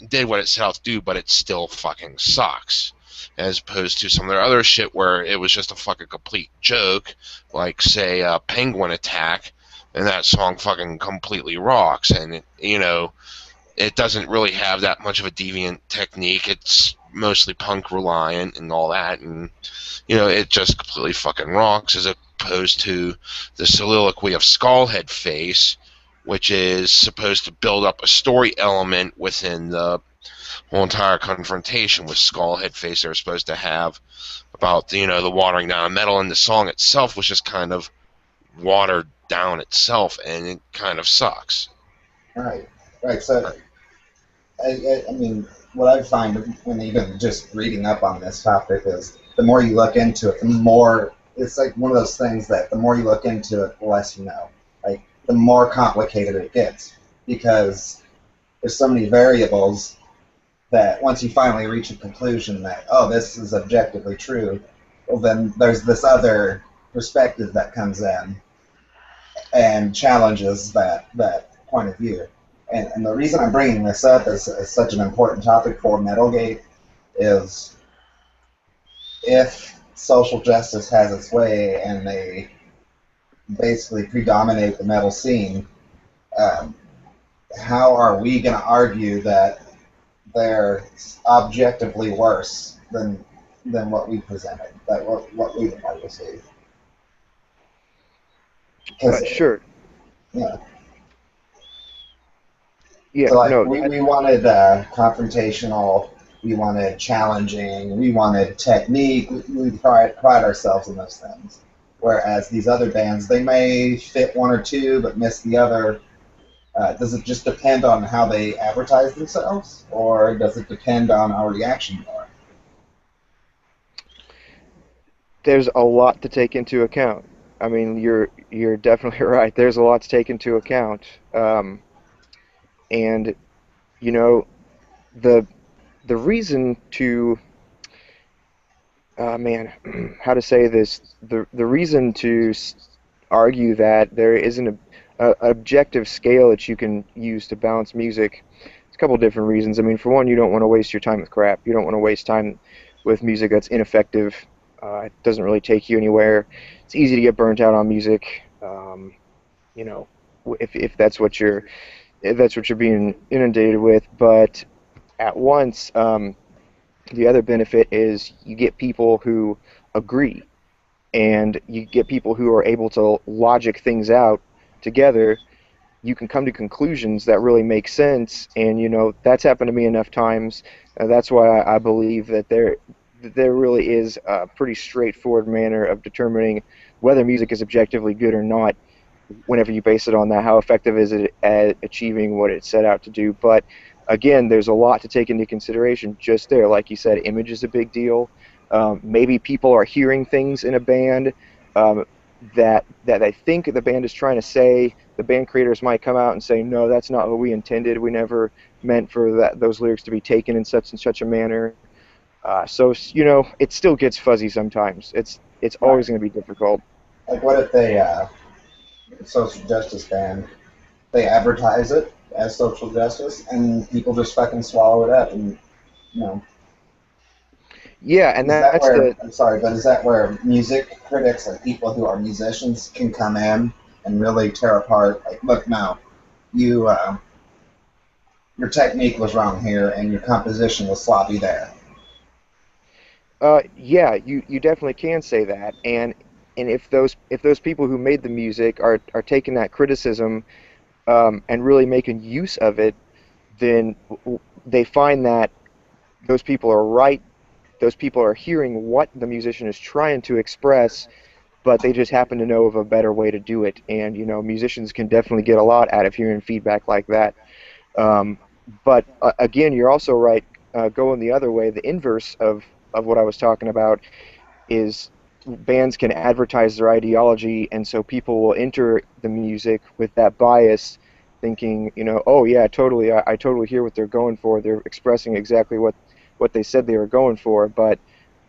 did what it set out to do, but it still fucking sucks. As opposed to some of their other shit where it was just a fucking complete joke, like, say, Penguin Attack, and that song fucking completely rocks. And, it doesn't really have that much of a deviant technique. It's mostly punk reliant and all that. And, it just completely fucking rocks, as opposed to the soliloquy of Skullhead Face, which is supposed to build up a story element within the whole entire confrontation with Skullhead Face. They're supposed to have about the watering down of metal, and the song itself was just kind of watered down itself, and it kind of sucks. Right. So, I mean, what I find when even just reading up on this topic is the more you look into it, the more it's like one of those things that the more you look into it, the less you know. Like, the more complicated it gets, because there's so many variables that once you finally reach a conclusion that, oh, this is objectively true, well, then there's this other perspective that comes in and challenges that point of view. And the reason I'm bringing this up as such an important topic for MetalGate is, if social justice has its way and they basically predominate the metal scene, how are we going to argue that they're objectively worse than what we presented, that what we would like to see? Sure. Yeah. Yeah. So, like, no. we wanted confrontational. We wanted challenging. We wanted technique. We pride ourselves in those things. Whereas these other bands, they may fit one or two but miss the other. Does it just depend on how they advertise themselves, or does it depend on our reaction more? There's a lot to take into account. I mean, you're definitely right. There's a lot to take into account, and the reason to how to say this, the reason to argue that there isn't objective scale that you can use to balance music. It's a couple of different reasons. I mean, for one, you don't want to waste your time with crap. You don't want to waste time with music that's ineffective. It doesn't really take you anywhere. It's easy to get burnt out on music. You know, if that's what you're being inundated with. But at once, the other benefit is you get people who agree, and you get people who are able to logic things out together. You can come to conclusions that really make sense, and that's happened to me enough times. That's why I believe that there really is a pretty straightforward manner of determining whether music is objectively good or not. Whenever you base it on that, how effective is it at achieving what it set out to do? But again, there's a lot to take into consideration just there. Like you said, image is a big deal. Maybe people are hearing things in a band that they think the band is trying to say. The band creators might come out and say, no, that's not what we intended. We never meant for those lyrics to be taken in such and such a manner. So it still gets fuzzy sometimes. It's always going to be difficult. Like, what if they social justice band, they advertise it as social justice, and people just fucking swallow it up, and Yeah, and that's I'm sorry, but is that where music critics and people who are musicians can come in and really tear apart? Like, look, no, you your technique was wrong here, and your composition was sloppy there. Yeah, you definitely can say that, and if those people who made the music are taking that criticism and really making use of it, then they find that those people are right. Those people are hearing what the musician is trying to express, but they just happen to know of a better way to do it. And musicians can definitely get a lot out of hearing feedback like that. But again, you're also right. Going the other way, the inverse of what I was talking about is bands can advertise their ideology, and so people will enter the music with that bias, thinking, oh yeah, totally, I totally hear what they're going for. They're expressing exactly what they said they were going for. But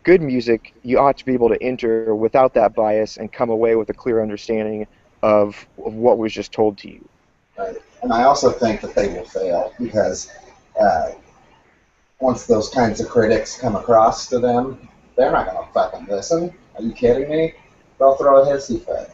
good music, you ought to be able to enter without that bias and come away with a clear understanding of what was just told to you. Right. And I also think that they will fail because once those kinds of critics come across to them, they're not going to fucking listen. Are you kidding me? They'll throw a hissy fit.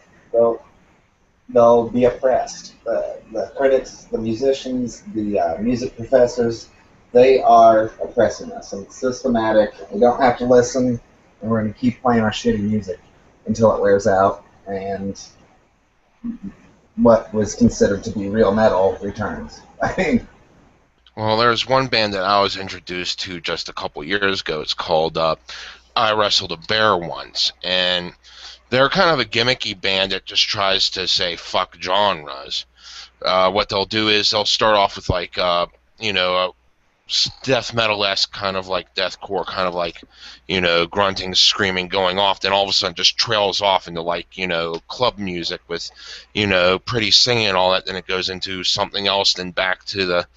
They'll be oppressed. The critics, the musicians, the music professors, they are oppressing us. And it's systematic. We don't have to listen, and we're going to keep playing our shitty music until it wears out, and what was considered to be real metal returns. I mean, well, there's one band that I was introduced to just a couple years ago. It's called I Wrestled a Bear Once, and they're kind of a gimmicky band that just tries to say fuck genres. What they'll do is they'll start off with like a death metal-esque kind of like deathcore, kind of like grunting, screaming, going off. Then all of a sudden just trails off into like club music with pretty singing and all that. Then it goes into something else. Then back to the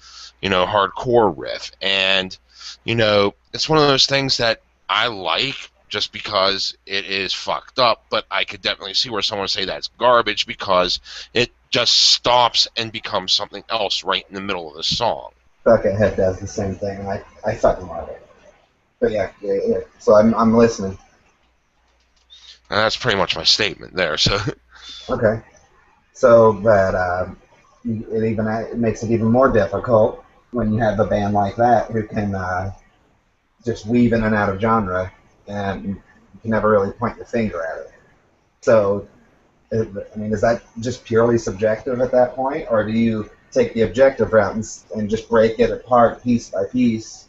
hardcore riff, and it's one of those things that I like just because it is fucked up, but I could definitely see where someone would say that's garbage because it just stops and becomes something else right in the middle of the song. Buckethead does the same thing, and I fucking love it. But yeah. So I'm listening. And that's pretty much my statement there. So okay. So that it makes it even more difficult when you have a band like that who can just weave in and out of genre, and you can never really point your finger at it. So, I mean, is that just purely subjective at that point, or do you take the objective route and just break it apart piece by piece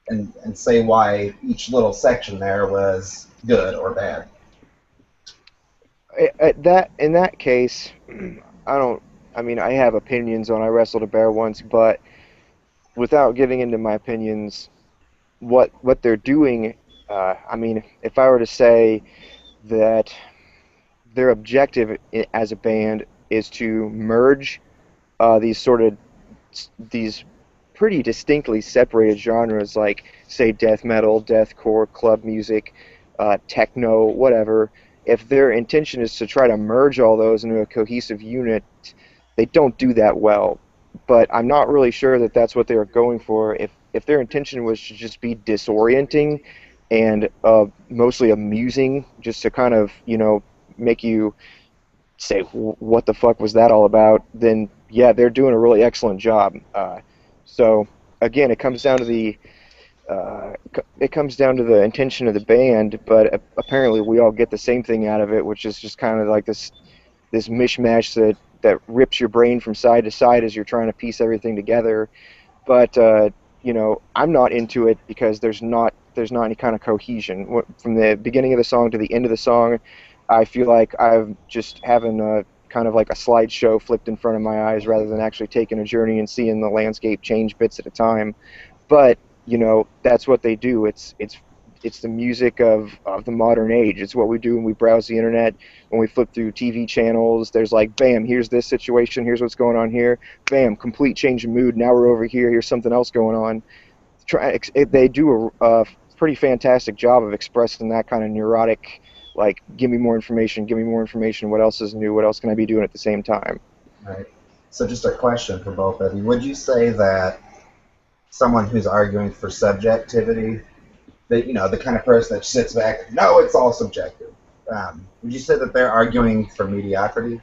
and say why each little section there was good or bad? In that case, I have opinions on I Wrestled a Bear Once, but without getting into my opinions, what they're doing, if I were to say that their objective as a band is to merge these pretty distinctly separated genres, like say death metal, deathcore, club music, techno, whatever. If their intention is to try to merge all those into a cohesive unit, they don't do that well. But I'm not really sure that that's what they were going for. If their intention was to just be disorienting and mostly amusing, just to kind of, make you say, what the fuck was that all about, then yeah, they're doing a really excellent job. So again, it comes down to the intention of the band, but apparently we all get the same thing out of it, which is just kind of like this mishmash that rips your brain from side to side as you're trying to piece everything together. But I'm not into it because there's not any kind of cohesion from the beginning of the song to the end of the song. I feel like I'm just having a kind of like a slideshow flipped in front of my eyes rather than actually taking a journey and seeing the landscape change bits at a time. But that's what they do. It's the music of the modern age. It's what we do when we browse the internet, when we flip through TV channels. There's like, bam, here's this situation, here's what's going on here. Bam, complete change of mood. Now we're over here. Here's something else going on. They do a pretty fantastic job of expressing that kind of neurotic, like, give me more information, give me more information. What else is new? What else can I be doing at the same time? Right. So just a question for both of you. Would you say that someone who's arguing for subjectivity, the kind of person that sits back and, no, it's all subjective, would you say that they're arguing for mediocrity?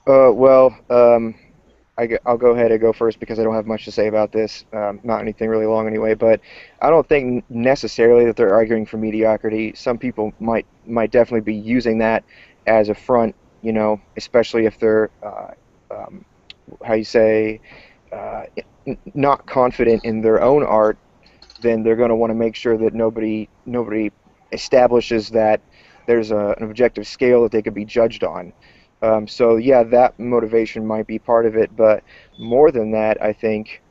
Well, I'll go ahead and go first because I don't have much to say about this. Not anything really long anyway, but I don't think necessarily that they're arguing for mediocrity. Some people might definitely be using that as a front, especially if they're, how you say, not confident in their own art. Then they're going to want to make sure that nobody establishes that there's an objective scale that they could be judged on. So yeah, that motivation might be part of it, but more than that, I think,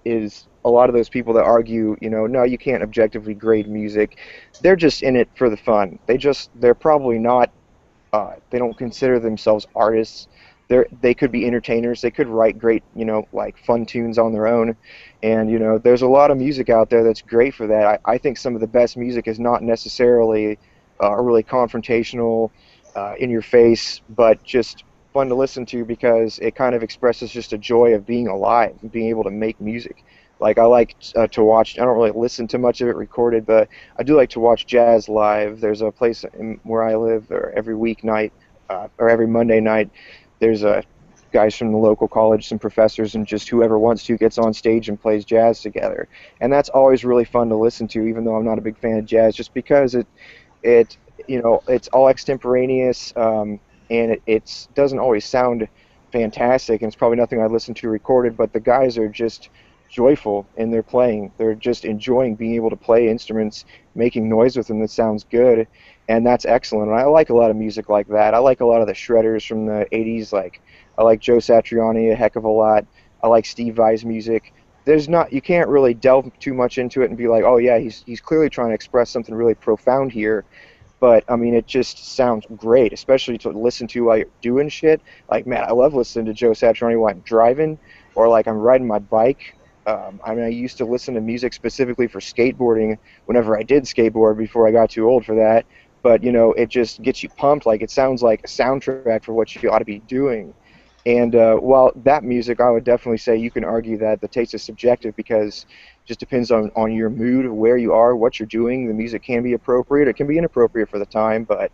is a lot of those people that argue, no, you can't objectively grade music. They're just in it for the fun. They're probably not. They don't consider themselves artists. They could be entertainers. They could write great, like fun tunes on their own. And there's a lot of music out there that's great for that. I think some of the best music is not necessarily really confrontational, in your face, but just fun to listen to because it kind of expresses just a joy of being alive and being able to make music. Like I like to watch. I don't really listen to much of it recorded, but I do like to watch jazz live. There's a place where I live, or every weeknight, or every Monday night, there's guys from the local college, some professors, and just whoever wants to gets on stage and plays jazz together. And that's always really fun to listen to, even though I'm not a big fan of jazz, just because it's all extemporaneous, and it doesn't always sound fantastic, and it's probably nothing I'd listen to recorded, but the guys are just joyful in their playing. They're just enjoying being able to play instruments, making noise with them that sounds good, and that's excellent. And I like a lot of music like that. I like a lot of the shredders from the 80s. I like Joe Satriani a heck of a lot. I like Steve Vai's music. You can't really delve too much into it and be like, oh yeah, he's clearly trying to express something really profound here. But I mean, it just sounds great, especially to listen to while you're doing shit. Like, man, I love listening to Joe Satriani while I'm driving, or like I'm riding my bike. I used to listen to music specifically for skateboarding whenever I did skateboard before I got too old for that. But it just gets you pumped. Like, it sounds like a soundtrack for what you ought to be doing. And while that music, I would definitely say you can argue that the taste is subjective because it just depends on your mood, where you are, what you're doing. The music can be appropriate. It can be inappropriate for the time, but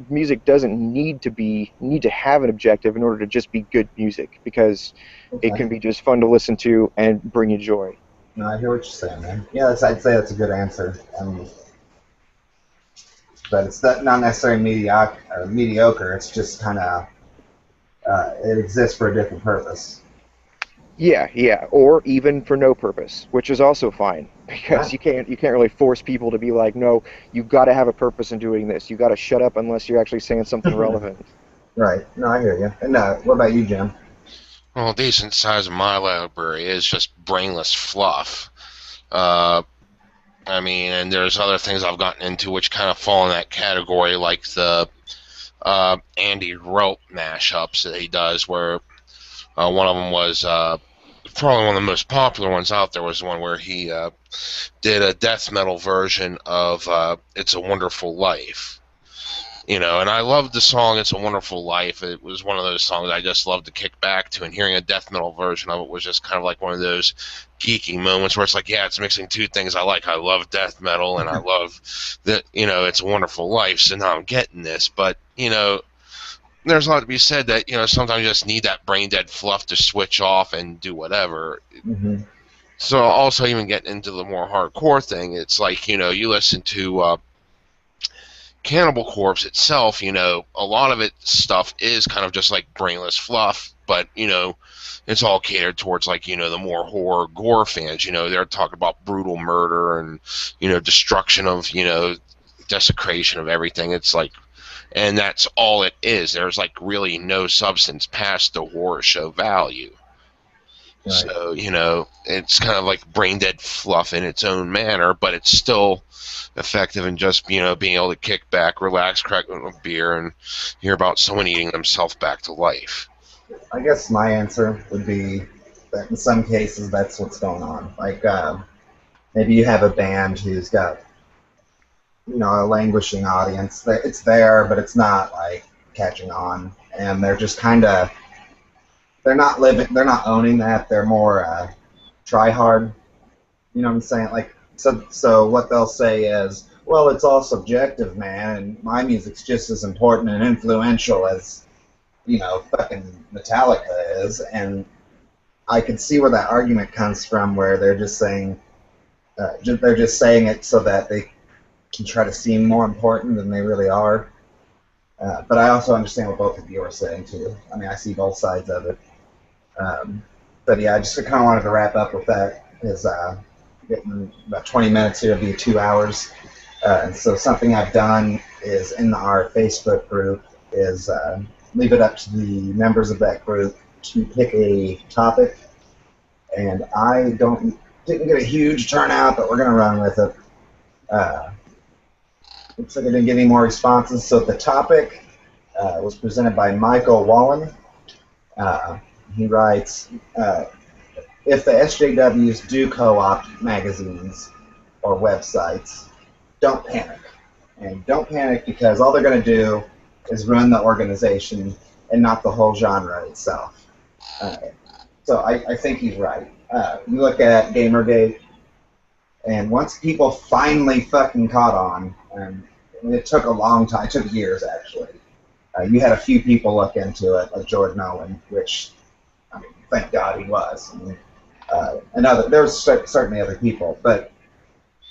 music doesn't need to have an objective in order to just be good music, because it can be just fun to listen to and bring you joy. No, I hear what you're saying, man. Yeah, I'd say that's a good answer. But it's not necessarily mediocre. It's just kind of it exists for a different purpose. Yeah, or even for no purpose, which is also fine, because you can't really force people to be like, no, you've got to have a purpose in doing this. You've got to shut up unless you're actually saying something relevant. Right. No, I hear you. And what about you, Jim? Well, a decent size of my library is just brainless fluff. And there's other things I've gotten into which kind of fall in that category, like the Andy Rope mashups that he does, where one of them was probably one of the most popular ones out there was the one where he did a death metal version of It's a Wonderful Life, You know, and I loved the song "It's a Wonderful Life." It was one of those songs I just loved to kick back to, and hearing a death metal version of it was just kind of like one of those geeky moments where it's like, yeah, it's mixing two things I like. I love death metal, and I love that, you know, "It's a Wonderful Life," so now I'm getting this. But, you know, there's a lot to be said that, you know, sometimes you just need that brain dead fluff to switch off and do whatever. Mm-hmm. So also even getting into the more hardcore thing, it's like, you know, you listen to Cannibal Corpse itself, you know, a lot of it stuff is kind of just like brainless fluff, but, you know, it's all catered towards, like, you know, the more horror gore fans. You know, they're talking about brutal murder and, you know, destruction of, you know, desecration of everything. It's like, and that's all it is. There's like really no substance past the horror show value. Right. So, you know, it's kind of like brain dead fluff in its own manner, but it's still effective in just, you know, being able to kick back, relax, crack a beer, and hear about someone eating themselves back to life. I guess my answer would be that in some cases that's what's going on. Like, maybe you have a band who's got, you know, a languishing audience. It's there, but it's not like catching on, and they're just kind of, they're not owning that. They're more try hard. You know what I'm saying? Like, so what they'll say is, well, it's all subjective, man, and my music's just as important and influential as, you know, fucking Metallica is. And I can see where that argument comes from, where they're just saying, they're just saying it so that they can try to seem more important than they really are. But I also understand what both of you are saying too. I mean, I see both sides of it. But yeah, I just kind of wanted to wrap up with that, because getting about 20 minutes here, it'll be 2 hours. And so something I've done is in our Facebook group is leave it up to the members of that group to pick a topic. And I didn't get a huge turnout, but we're going to run with it. Looks like I didn't get any more responses. So the topic was presented by Michael Wollin. He writes, if the SJWs do co-opt magazines or websites, don't panic. And don't panic, because all they're going to do is ruin the organization and not the whole genre itself. So I think he's right. You look at GamerGate, and once people finally fucking caught on, and it took a long time, it took years actually, you had a few people look into it, like Jordan Owen, which, I mean, thank God he was. I mean, there was certainly other people, but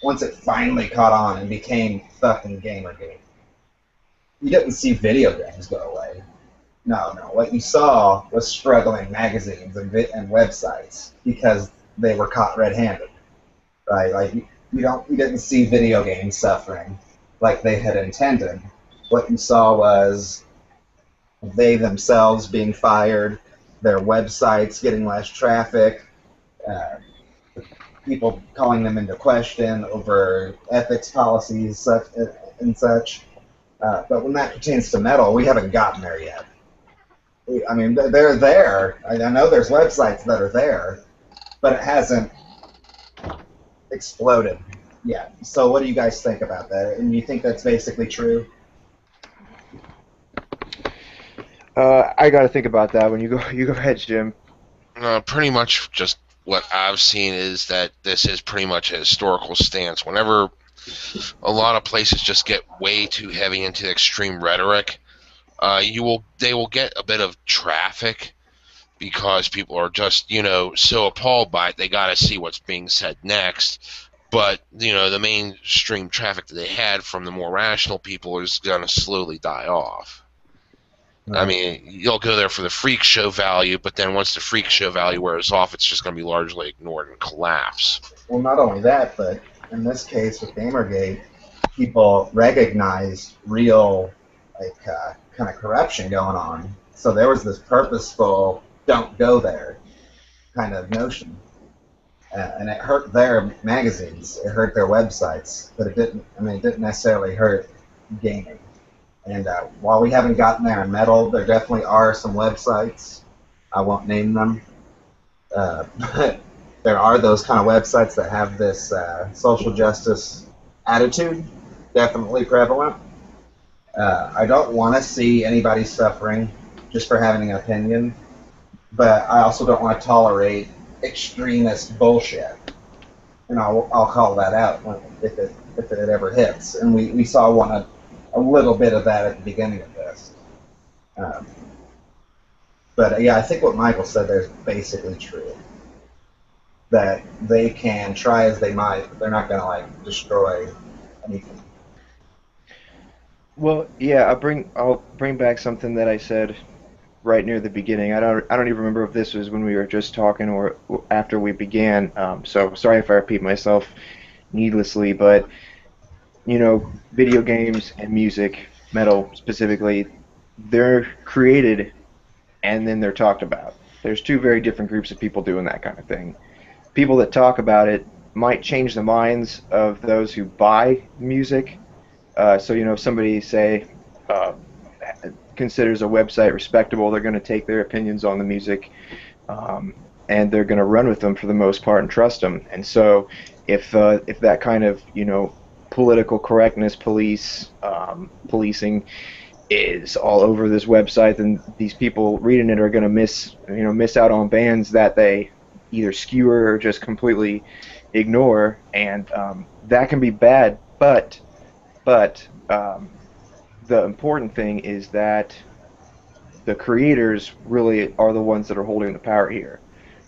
once it finally caught on and became fucking GamerGate, you didn't see video games go away. No. What you saw was struggling magazines and websites, because they were caught red-handed, right? Like, you didn't see video games suffering like they had intended. What you saw was they themselves being fired, their websites getting less traffic, people calling them into question over ethics policies and such. But when that pertains to metal, we haven't gotten there yet. I mean, they're there. I know there's websites that are there, but it hasn't exploded yet. So what do you guys think about that? And you think that's basically true? I got to think about that when you go. You go ahead, Jim. Pretty much just what I've seen is that this is pretty much a historical stance. Whenever a lot of places just get way too heavy into the extreme rhetoric, they will get a bit of traffic, because people are just, you know, so appalled by it, they got to see what's being said next. But, you know, the mainstream traffic that they had from the more rational people is going to slowly die off. Right. I mean, you'll go there for the freak show value, but then once the freak show value wears off, it's just going to be largely ignored and collapse. Well, not only that, but in this case with GamerGate, people recognized real, like, kind of corruption going on. So there was this purposeful, don't go there kind of notion. And it hurt their magazines, it hurt their websites, but it didn't necessarily hurt gaming. And while we haven't gotten there in metal, there definitely are some websites. I won't name them, but there are those kind of websites that have this social justice attitude, definitely prevalent. I don't want to see anybody suffering just for having an opinion, but I also don't want to tolerate extremist bullshit. And I'll call that out if it ever hits. And we saw a little bit of that at the beginning of this. But yeah, I think what Michael said there is basically true. That they can try as they might, but they're not going to like destroy anything. Well, yeah, I'll bring back something that I said right near the beginning. I don't even remember if this was when we were just talking or after we began. So sorry if I repeat myself needlessly, but video games and music, metal specifically, they're created and then they're talked about. There's two very different groups of people doing that kind of thing. People that talk about it might change the minds of those who buy music. So, if somebody, say, uh, considers a website respectable, they're going to take their opinions on the music um, and they're going to run with them for the most part and trust them. And so, if that kind of, political correctness policing is all over this website, then these people reading it are going to miss out on bands that they either skewer or just completely ignore, and that can be bad. But the important thing is that the creators really are the ones that are holding the power here.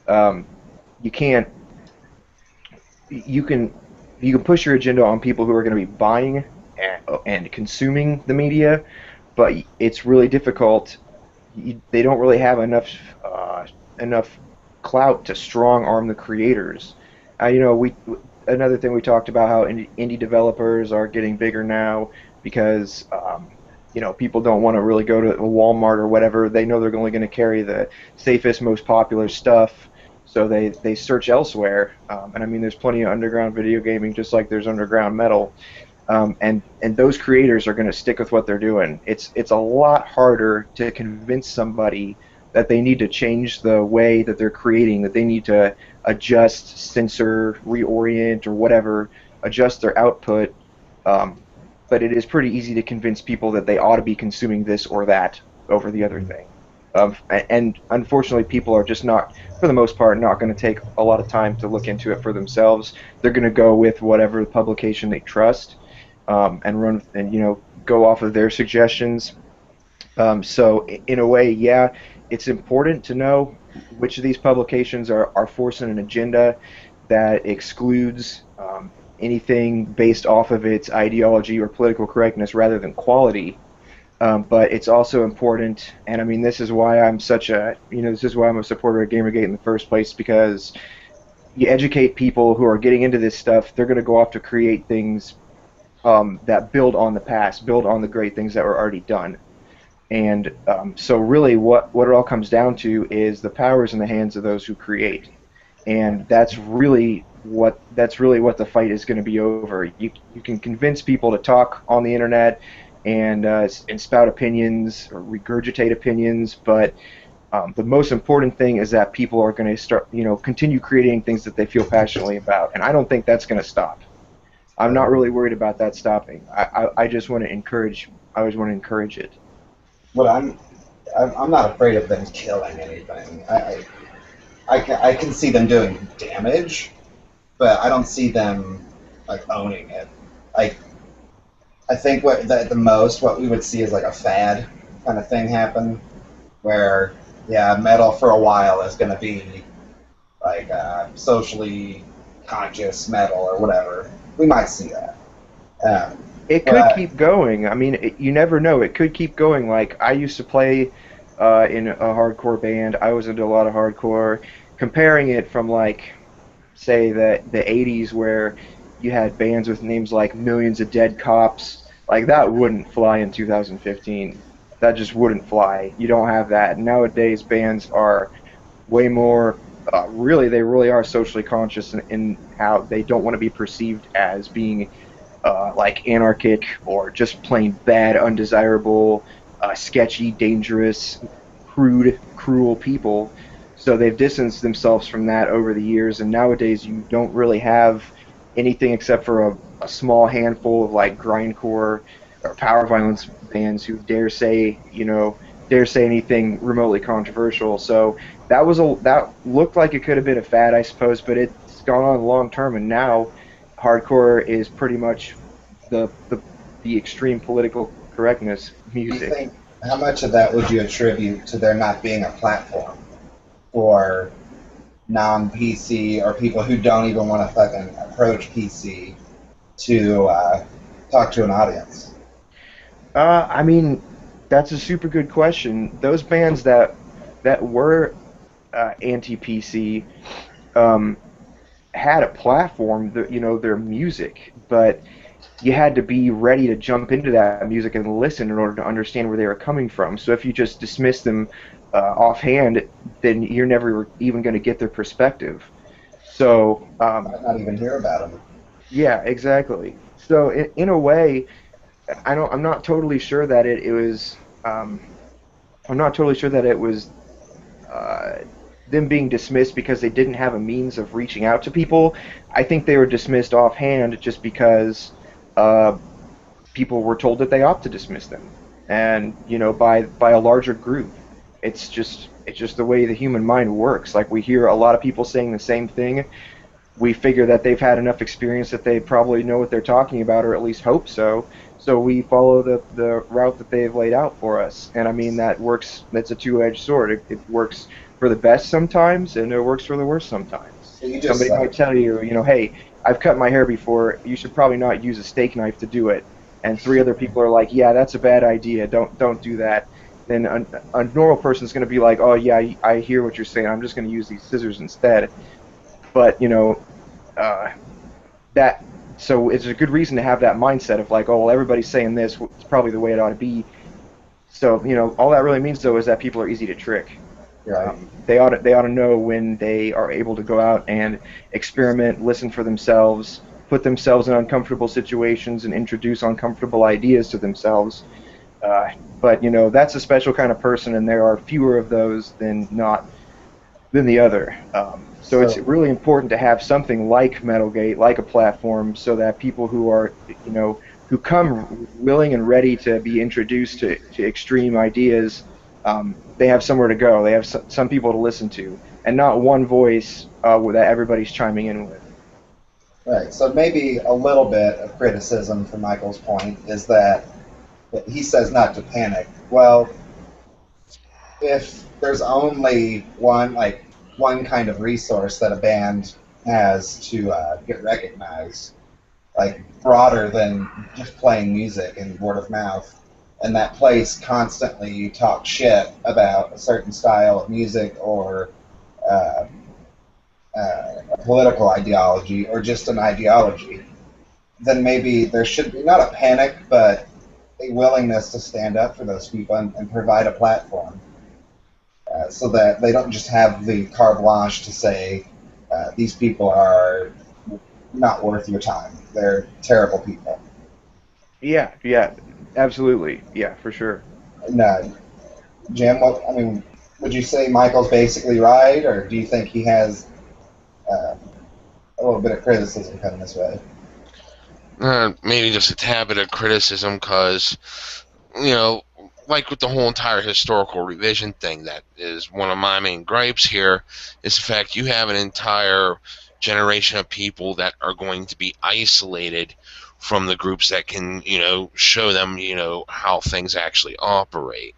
Um, you can't you can you can push your agenda on people who are going to be buying and consuming the media, but it's really difficult. They don't really have enough clout to strong arm the creators. We another thing we talked about how indie developers are getting bigger now because people don't want to really go to a Walmart or whatever. They know they're only going to carry the safest, most popular stuff, so they search elsewhere. And I mean, there's plenty of underground video gaming, just like there's underground metal. And those creators are going to stick with what they're doing. It's a lot harder to convince somebody that they need to change the way that they're creating, that they need to adjust, censor, reorient, or whatever, adjust their output. But it is pretty easy to convince people that they ought to be consuming this or that over the other thing. And unfortunately, people are just not, for the most part, not going to take a lot of time to look into it for themselves. They're going to go with whatever publication they trust and run and go off of their suggestions. So in a way, yeah, it's important to know which of these publications are forcing an agenda that excludes anything based off of its ideology or political correctness rather than quality. But it's also important, and I mean, this is why I'm this is why I'm a supporter of GamerGate in the first place, because you educate people who are getting into this stuff, they're going to go off to create things that build on the past, build on the great things that were already done. And so really what it all comes down to is the power is in the hands of those who create. And that's really what the fight is going to be over. You can convince people to talk on the internet and spout opinions or regurgitate opinions, but the most important thing is that people are going to start, continue creating things that they feel passionately about. And I don't think that's going to stop. I'm not really worried about that stopping. I just want to encourage. I always want to encourage it. Well, I'm not afraid of them killing anything. I can see them doing damage, but I don't see them like owning it. I think the most what we would see is like a fad kind of thing happen, where metal for a while is going to be like socially conscious metal or whatever. We might see that. It could keep going. I mean, you never know. It could keep going. Like, I used to play in a hardcore band. I was into a lot of hardcore. Comparing it from, like, say, the 80s where you had bands with names like Millions of Dead Cops, like, that wouldn't fly in 2015. That just wouldn't fly. You don't have that. Nowadays, bands are way more, they really are socially conscious in how they don't want to be perceived as being like anarchic or just plain bad, undesirable, sketchy, dangerous, crude, cruel people. So they've distanced themselves from that over the years, and nowadays you don't really have anything except for a small handful of like grindcore or power violence bands who dare say anything remotely controversial. So that looked like it could have been a fad, I suppose, but it's gone on long term, and now hardcore is pretty much the the the extreme political correctness Do you music. think, how much of that would you attribute to there not being a platform for non-PC or people who don't even want to fucking approach PC to talk to an audience? I mean, that's a super good question. Those bands that were anti-PC um, had a platform, their music, but you had to be ready to jump into that music and listen in order to understand where they were coming from. So if you just dismiss them offhand, then you're never even going to get their perspective. So Might not even hear about them. yeah, exactly. So in a way, I'm not totally sure that it was. I'm not totally sure that it was uh, them being dismissed because they didn't have a means of reaching out to people. I think they were dismissed offhand just because uh, people were told that they ought to dismiss them, and by a larger group. It's just the way the human mind works. Like we hear a lot of people saying the same thing. We figure that they've had enough experience that they probably know what they're talking about, or at least hope so. So we follow the route that they've laid out for us. And I mean, that works. That's a two-edged sword. It works for the best sometimes, and it works for the worst sometimes. So you just Somebody might tell you, hey, I've cut my hair before. You should probably not use a steak knife to do it. And three other people are like, yeah, that's a bad idea. Don't do that. Then a normal person is going to be like, oh yeah, I hear what you're saying. I'm just going to use these scissors instead. But uh, that so it's a good reason to have that mindset of like, oh well, everybody's saying this, it's probably the way it ought to be. So all that really means though is that people are easy to trick. right. They ought to know when they are able to go out and experiment, listen for themselves, put themselves in uncomfortable situations, and introduce uncomfortable ideas to themselves. Uh, but that's a special kind of person, and there are fewer of those than the other. So it's So really important to have something like MetalGate, like a platform, so that people who come willing and ready to be introduced to extreme ideas, they have somewhere to go. They have some people to listen to, and not one voice that everybody's chiming in with. right. So maybe a little bit of criticism for Michael's point is that he says not to panic. Well, if there's only one kind of resource that a band has to get recognized, like broader than just playing music and word of mouth, and that place constantly talks shit about a certain style of music or uh, a political ideology or just an ideology, then maybe there should be not a panic, but a willingness to stand up for those people and provide a platform so that they don't just have the carte blanche to say these people are not worth your time. They're terrible people. Yeah, yeah, absolutely, yeah, for sure. And, Jim, I mean, would you say Michael's basically right, or do you think he has uh, a little bit of criticism coming this way? Maybe just a tad bit of criticism because, like with the whole entire historical revision thing, that is one of my main gripes here, is the fact you have an entire generation of people that are going to be isolated from the groups that can, show them, how things actually operate.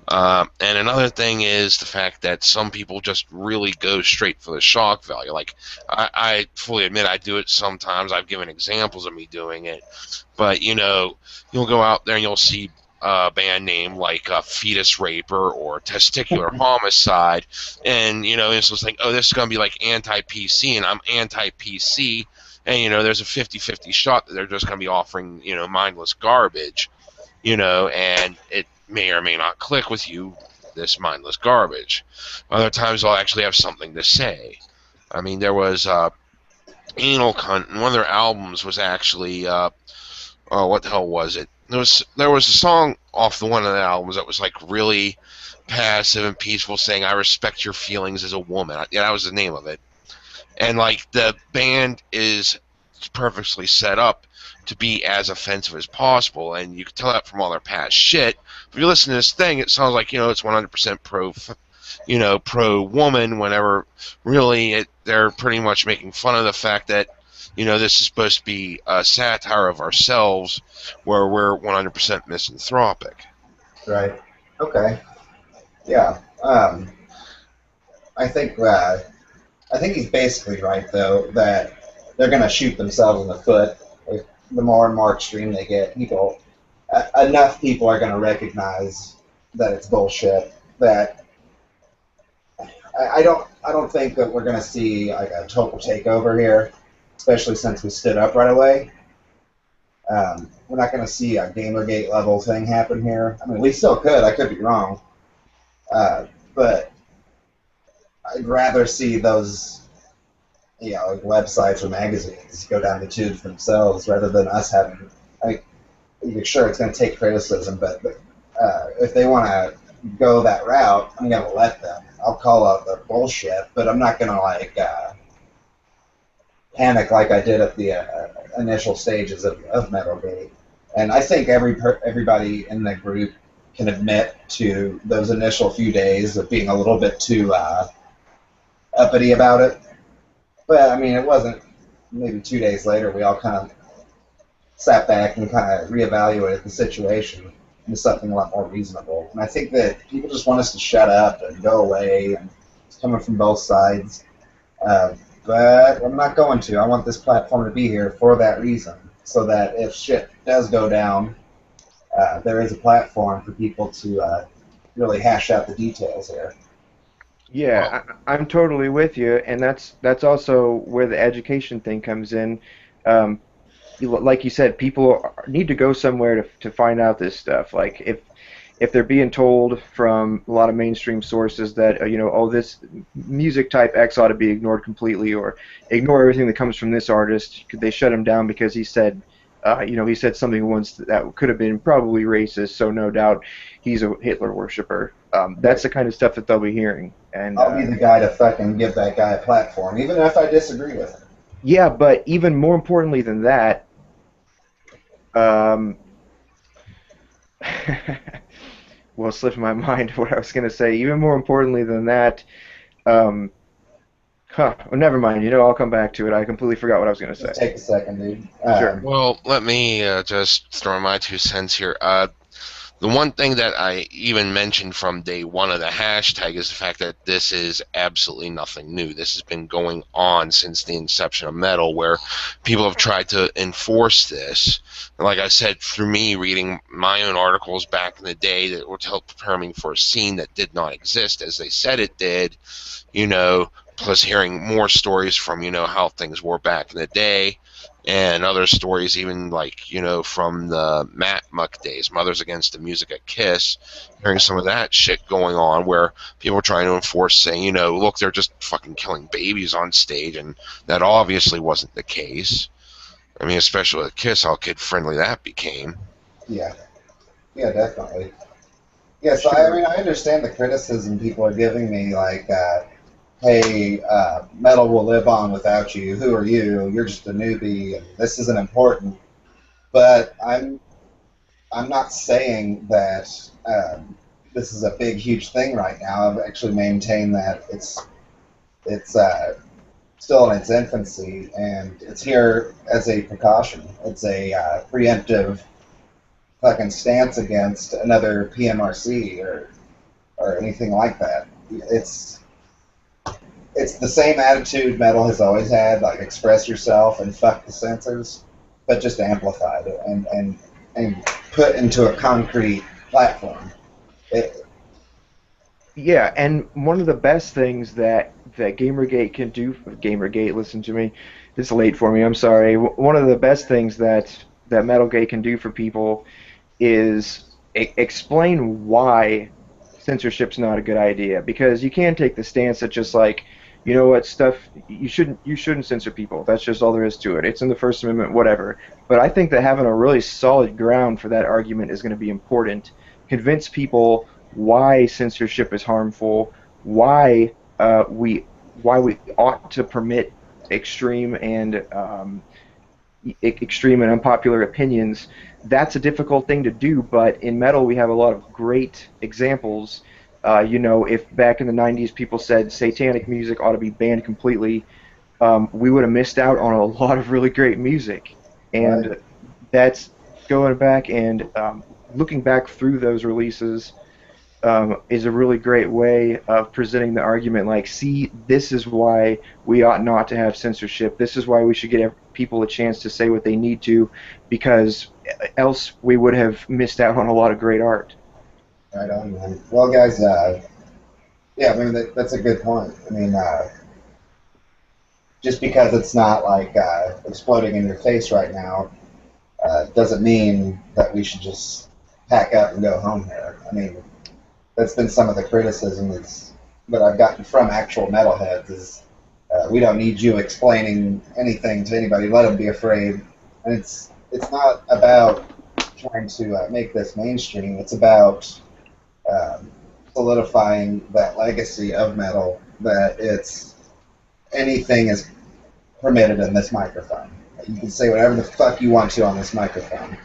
And another thing is the fact that some people just really go straight for the shock value. Like, I fully admit I do it sometimes. I've given examples of me doing it. But, you'll go out there and you'll see a band name like Fetus Raper or Testicular Homicide. And, it's just like, oh, this is going to be like anti-PC, and I'm anti-PC. And, there's a 50-50 shot that they're just going to be offering, mindless garbage. And it may or may not click with you, this mindless garbage. Other times I'll actually have something to say. I mean, there was Anal Cunt, and one of their albums was actually, what the hell was it? There was a song off the one of the albums that was like really passive and peaceful, saying, I respect your feelings as a woman. Yeah, that was the name of it. And like the band is purposely set up to be as offensive as possible, and you can tell that from all their past shit. If you listen to this thing, it sounds like, it's 100% pro woman, whenever really they're pretty much making fun of the fact that, this is supposed to be a satire of ourselves, where we're 100% misanthropic. Right. Okay. Yeah. I think he's basically right, though, that they're going to shoot themselves in the foot. If the more and more extreme they get, enough people are going to recognize that it's bullshit. That I don't think that we're going to see like a total takeover here, especially since we stood up right away. We're not going to see a GamerGate level thing happen here. I mean, we still could. I could be wrong, but I'd rather see those, like websites or magazines go down the tubes themselves rather than us having. Sure, it's going to take criticism, but if they want to go that route, I'm going to let them. I'll call out the bullshit, but I'm not going to panic like I did at the initial stages of MetalGate. And I think everybody in the group can admit to those initial few days of being a little bit too uppity about it. But, I mean, it wasn't maybe 2 days later we all kind of sat back and kind of reevaluated the situation into something a lot more reasonable. And I think that people just want us to shut up and go away, and it's coming from both sides. But I'm not going to. I want this platform to be here for that reason, so that if shit does go down, there is a platform for people to really hash out the details here. Yeah, I'm totally with you, and that's also where the education thing comes in. Like you said, people need to go somewhere to find out this stuff. Like if they're being told from a lot of mainstream sources that this music type X ought to be ignored completely, or ignore everything that comes from this artist, they shut him down because he said he said something once that could have been probably racist, so no doubt he's a Hitler worshiper. That's the kind of stuff that they'll be hearing. And I'll be the guy to fucking give that guy a platform, even if I disagree with him. Yeah, but even more importantly than that, well, it slipped my mind what I was going to say. Even more importantly than that, well, never mind. I'll come back to it. I completely forgot what I was going to say. Just take a second, dude. Sure. Well, let me just throw my 2 cents here. The one thing that I even mentioned from day one of the hashtag is the fact that this is absolutely nothing new. This has been going on since the inception of metal, where people have tried to enforce this. And like I said, through me reading my own articles back in the day that were preparing for a scene that did not exist as they said it did, plus hearing more stories from, how things were back in the day. And other stories, even like, from the Matt Muck days, Mothers Against the Music at Kiss, hearing some of that shit going on where people were trying to enforce saying, look, they're just fucking killing babies on stage, and that obviously wasn't the case. I mean, especially with Kiss, how kid-friendly that became. Yeah. Yeah, definitely. Yeah, so I understand the criticism people are giving me, like, hey, metal will live on without you. Who are you? You're just a newbie, and this isn't important. But I'm not saying that this is a big, huge thing right now. I've actually maintained that it's still in its infancy, and it's here as a precaution. It's a preemptive fucking stance against another PMRC or anything like that. It's the same attitude metal has always had, like express yourself and fuck the censors, but just amplified and put into a concrete platform. Yeah, and one of the best things that GamerGate can do, GamerGate, listen to me, it's late for me, I'm sorry. One of the best things that MetalGate can do for people is explain why censorship's not a good idea, because you can't take the stance that just like, you shouldn't censor people. That's just all there is to it. It's in the First Amendment, whatever. But I think that having a really solid ground for that argument is going to be important. Convince people why censorship is harmful, why we ought to permit extreme and extreme and unpopular opinions. That's a difficult thing to do, but in metal we have a lot of great examples. You know, if back in the 90s people said satanic music ought to be banned completely, we would have missed out on a lot of really great music. Right. And that's going back and looking back through those releases is a really great way of presenting the argument like, see, this is why we ought not to have censorship. This is why we should give people a chance to say what they need to, because else we would have missed out on a lot of great art. Right on, man. Well, guys, yeah, I mean, that's a good point. I mean, just because it's not like exploding in your face right now doesn't mean that we should just pack up and go home here. I mean, that's been some of the criticism that I've gotten from actual metalheads is we don't need you explaining anything to anybody. Let them be afraid. And it's not about trying to make this mainstream. It's about solidifying that legacy of metal, that it's anything is permitted in this microphone. You can say whatever the fuck you want to on this microphone.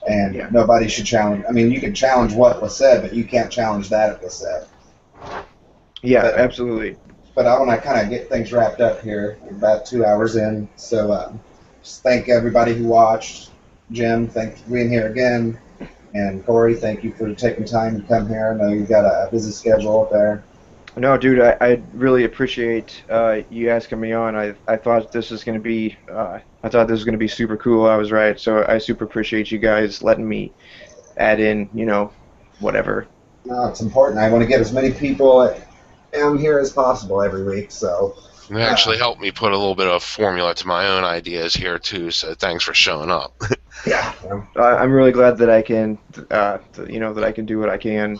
And nobody should challenge. I mean, you can challenge what was said, but you can't challenge that it was said. Yeah, absolutely. But I want to kind of get things wrapped up here. We're about 2 hours in. So just thank everybody who watched. Jim, thanks for being here again. And Corey, thank you for taking time to come here. I know you've got a busy schedule up there. No, dude, I really appreciate you asking me on. I thought this was going to be super cool. I was right, so I super appreciate you guys letting me add in, you know, whatever. No, it's important. I want to get as many people down here as possible every week. So it actually helped me put a little bit of formula to my own ideas here too. So thanks for showing up. Yeah, I'm really glad that I can, you know, that I can do what I can.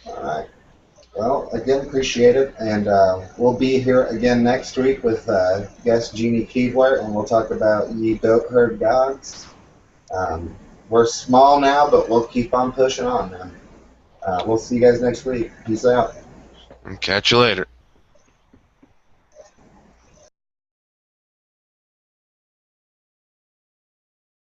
All right. Well, again, appreciate it, and we'll be here again next week with guest Jeanie Keebler, and we'll talk about Ye Goat Herd Gods. We're small now, but we'll keep on pushing on, man. We'll see you guys next week. Peace out. Catch you later.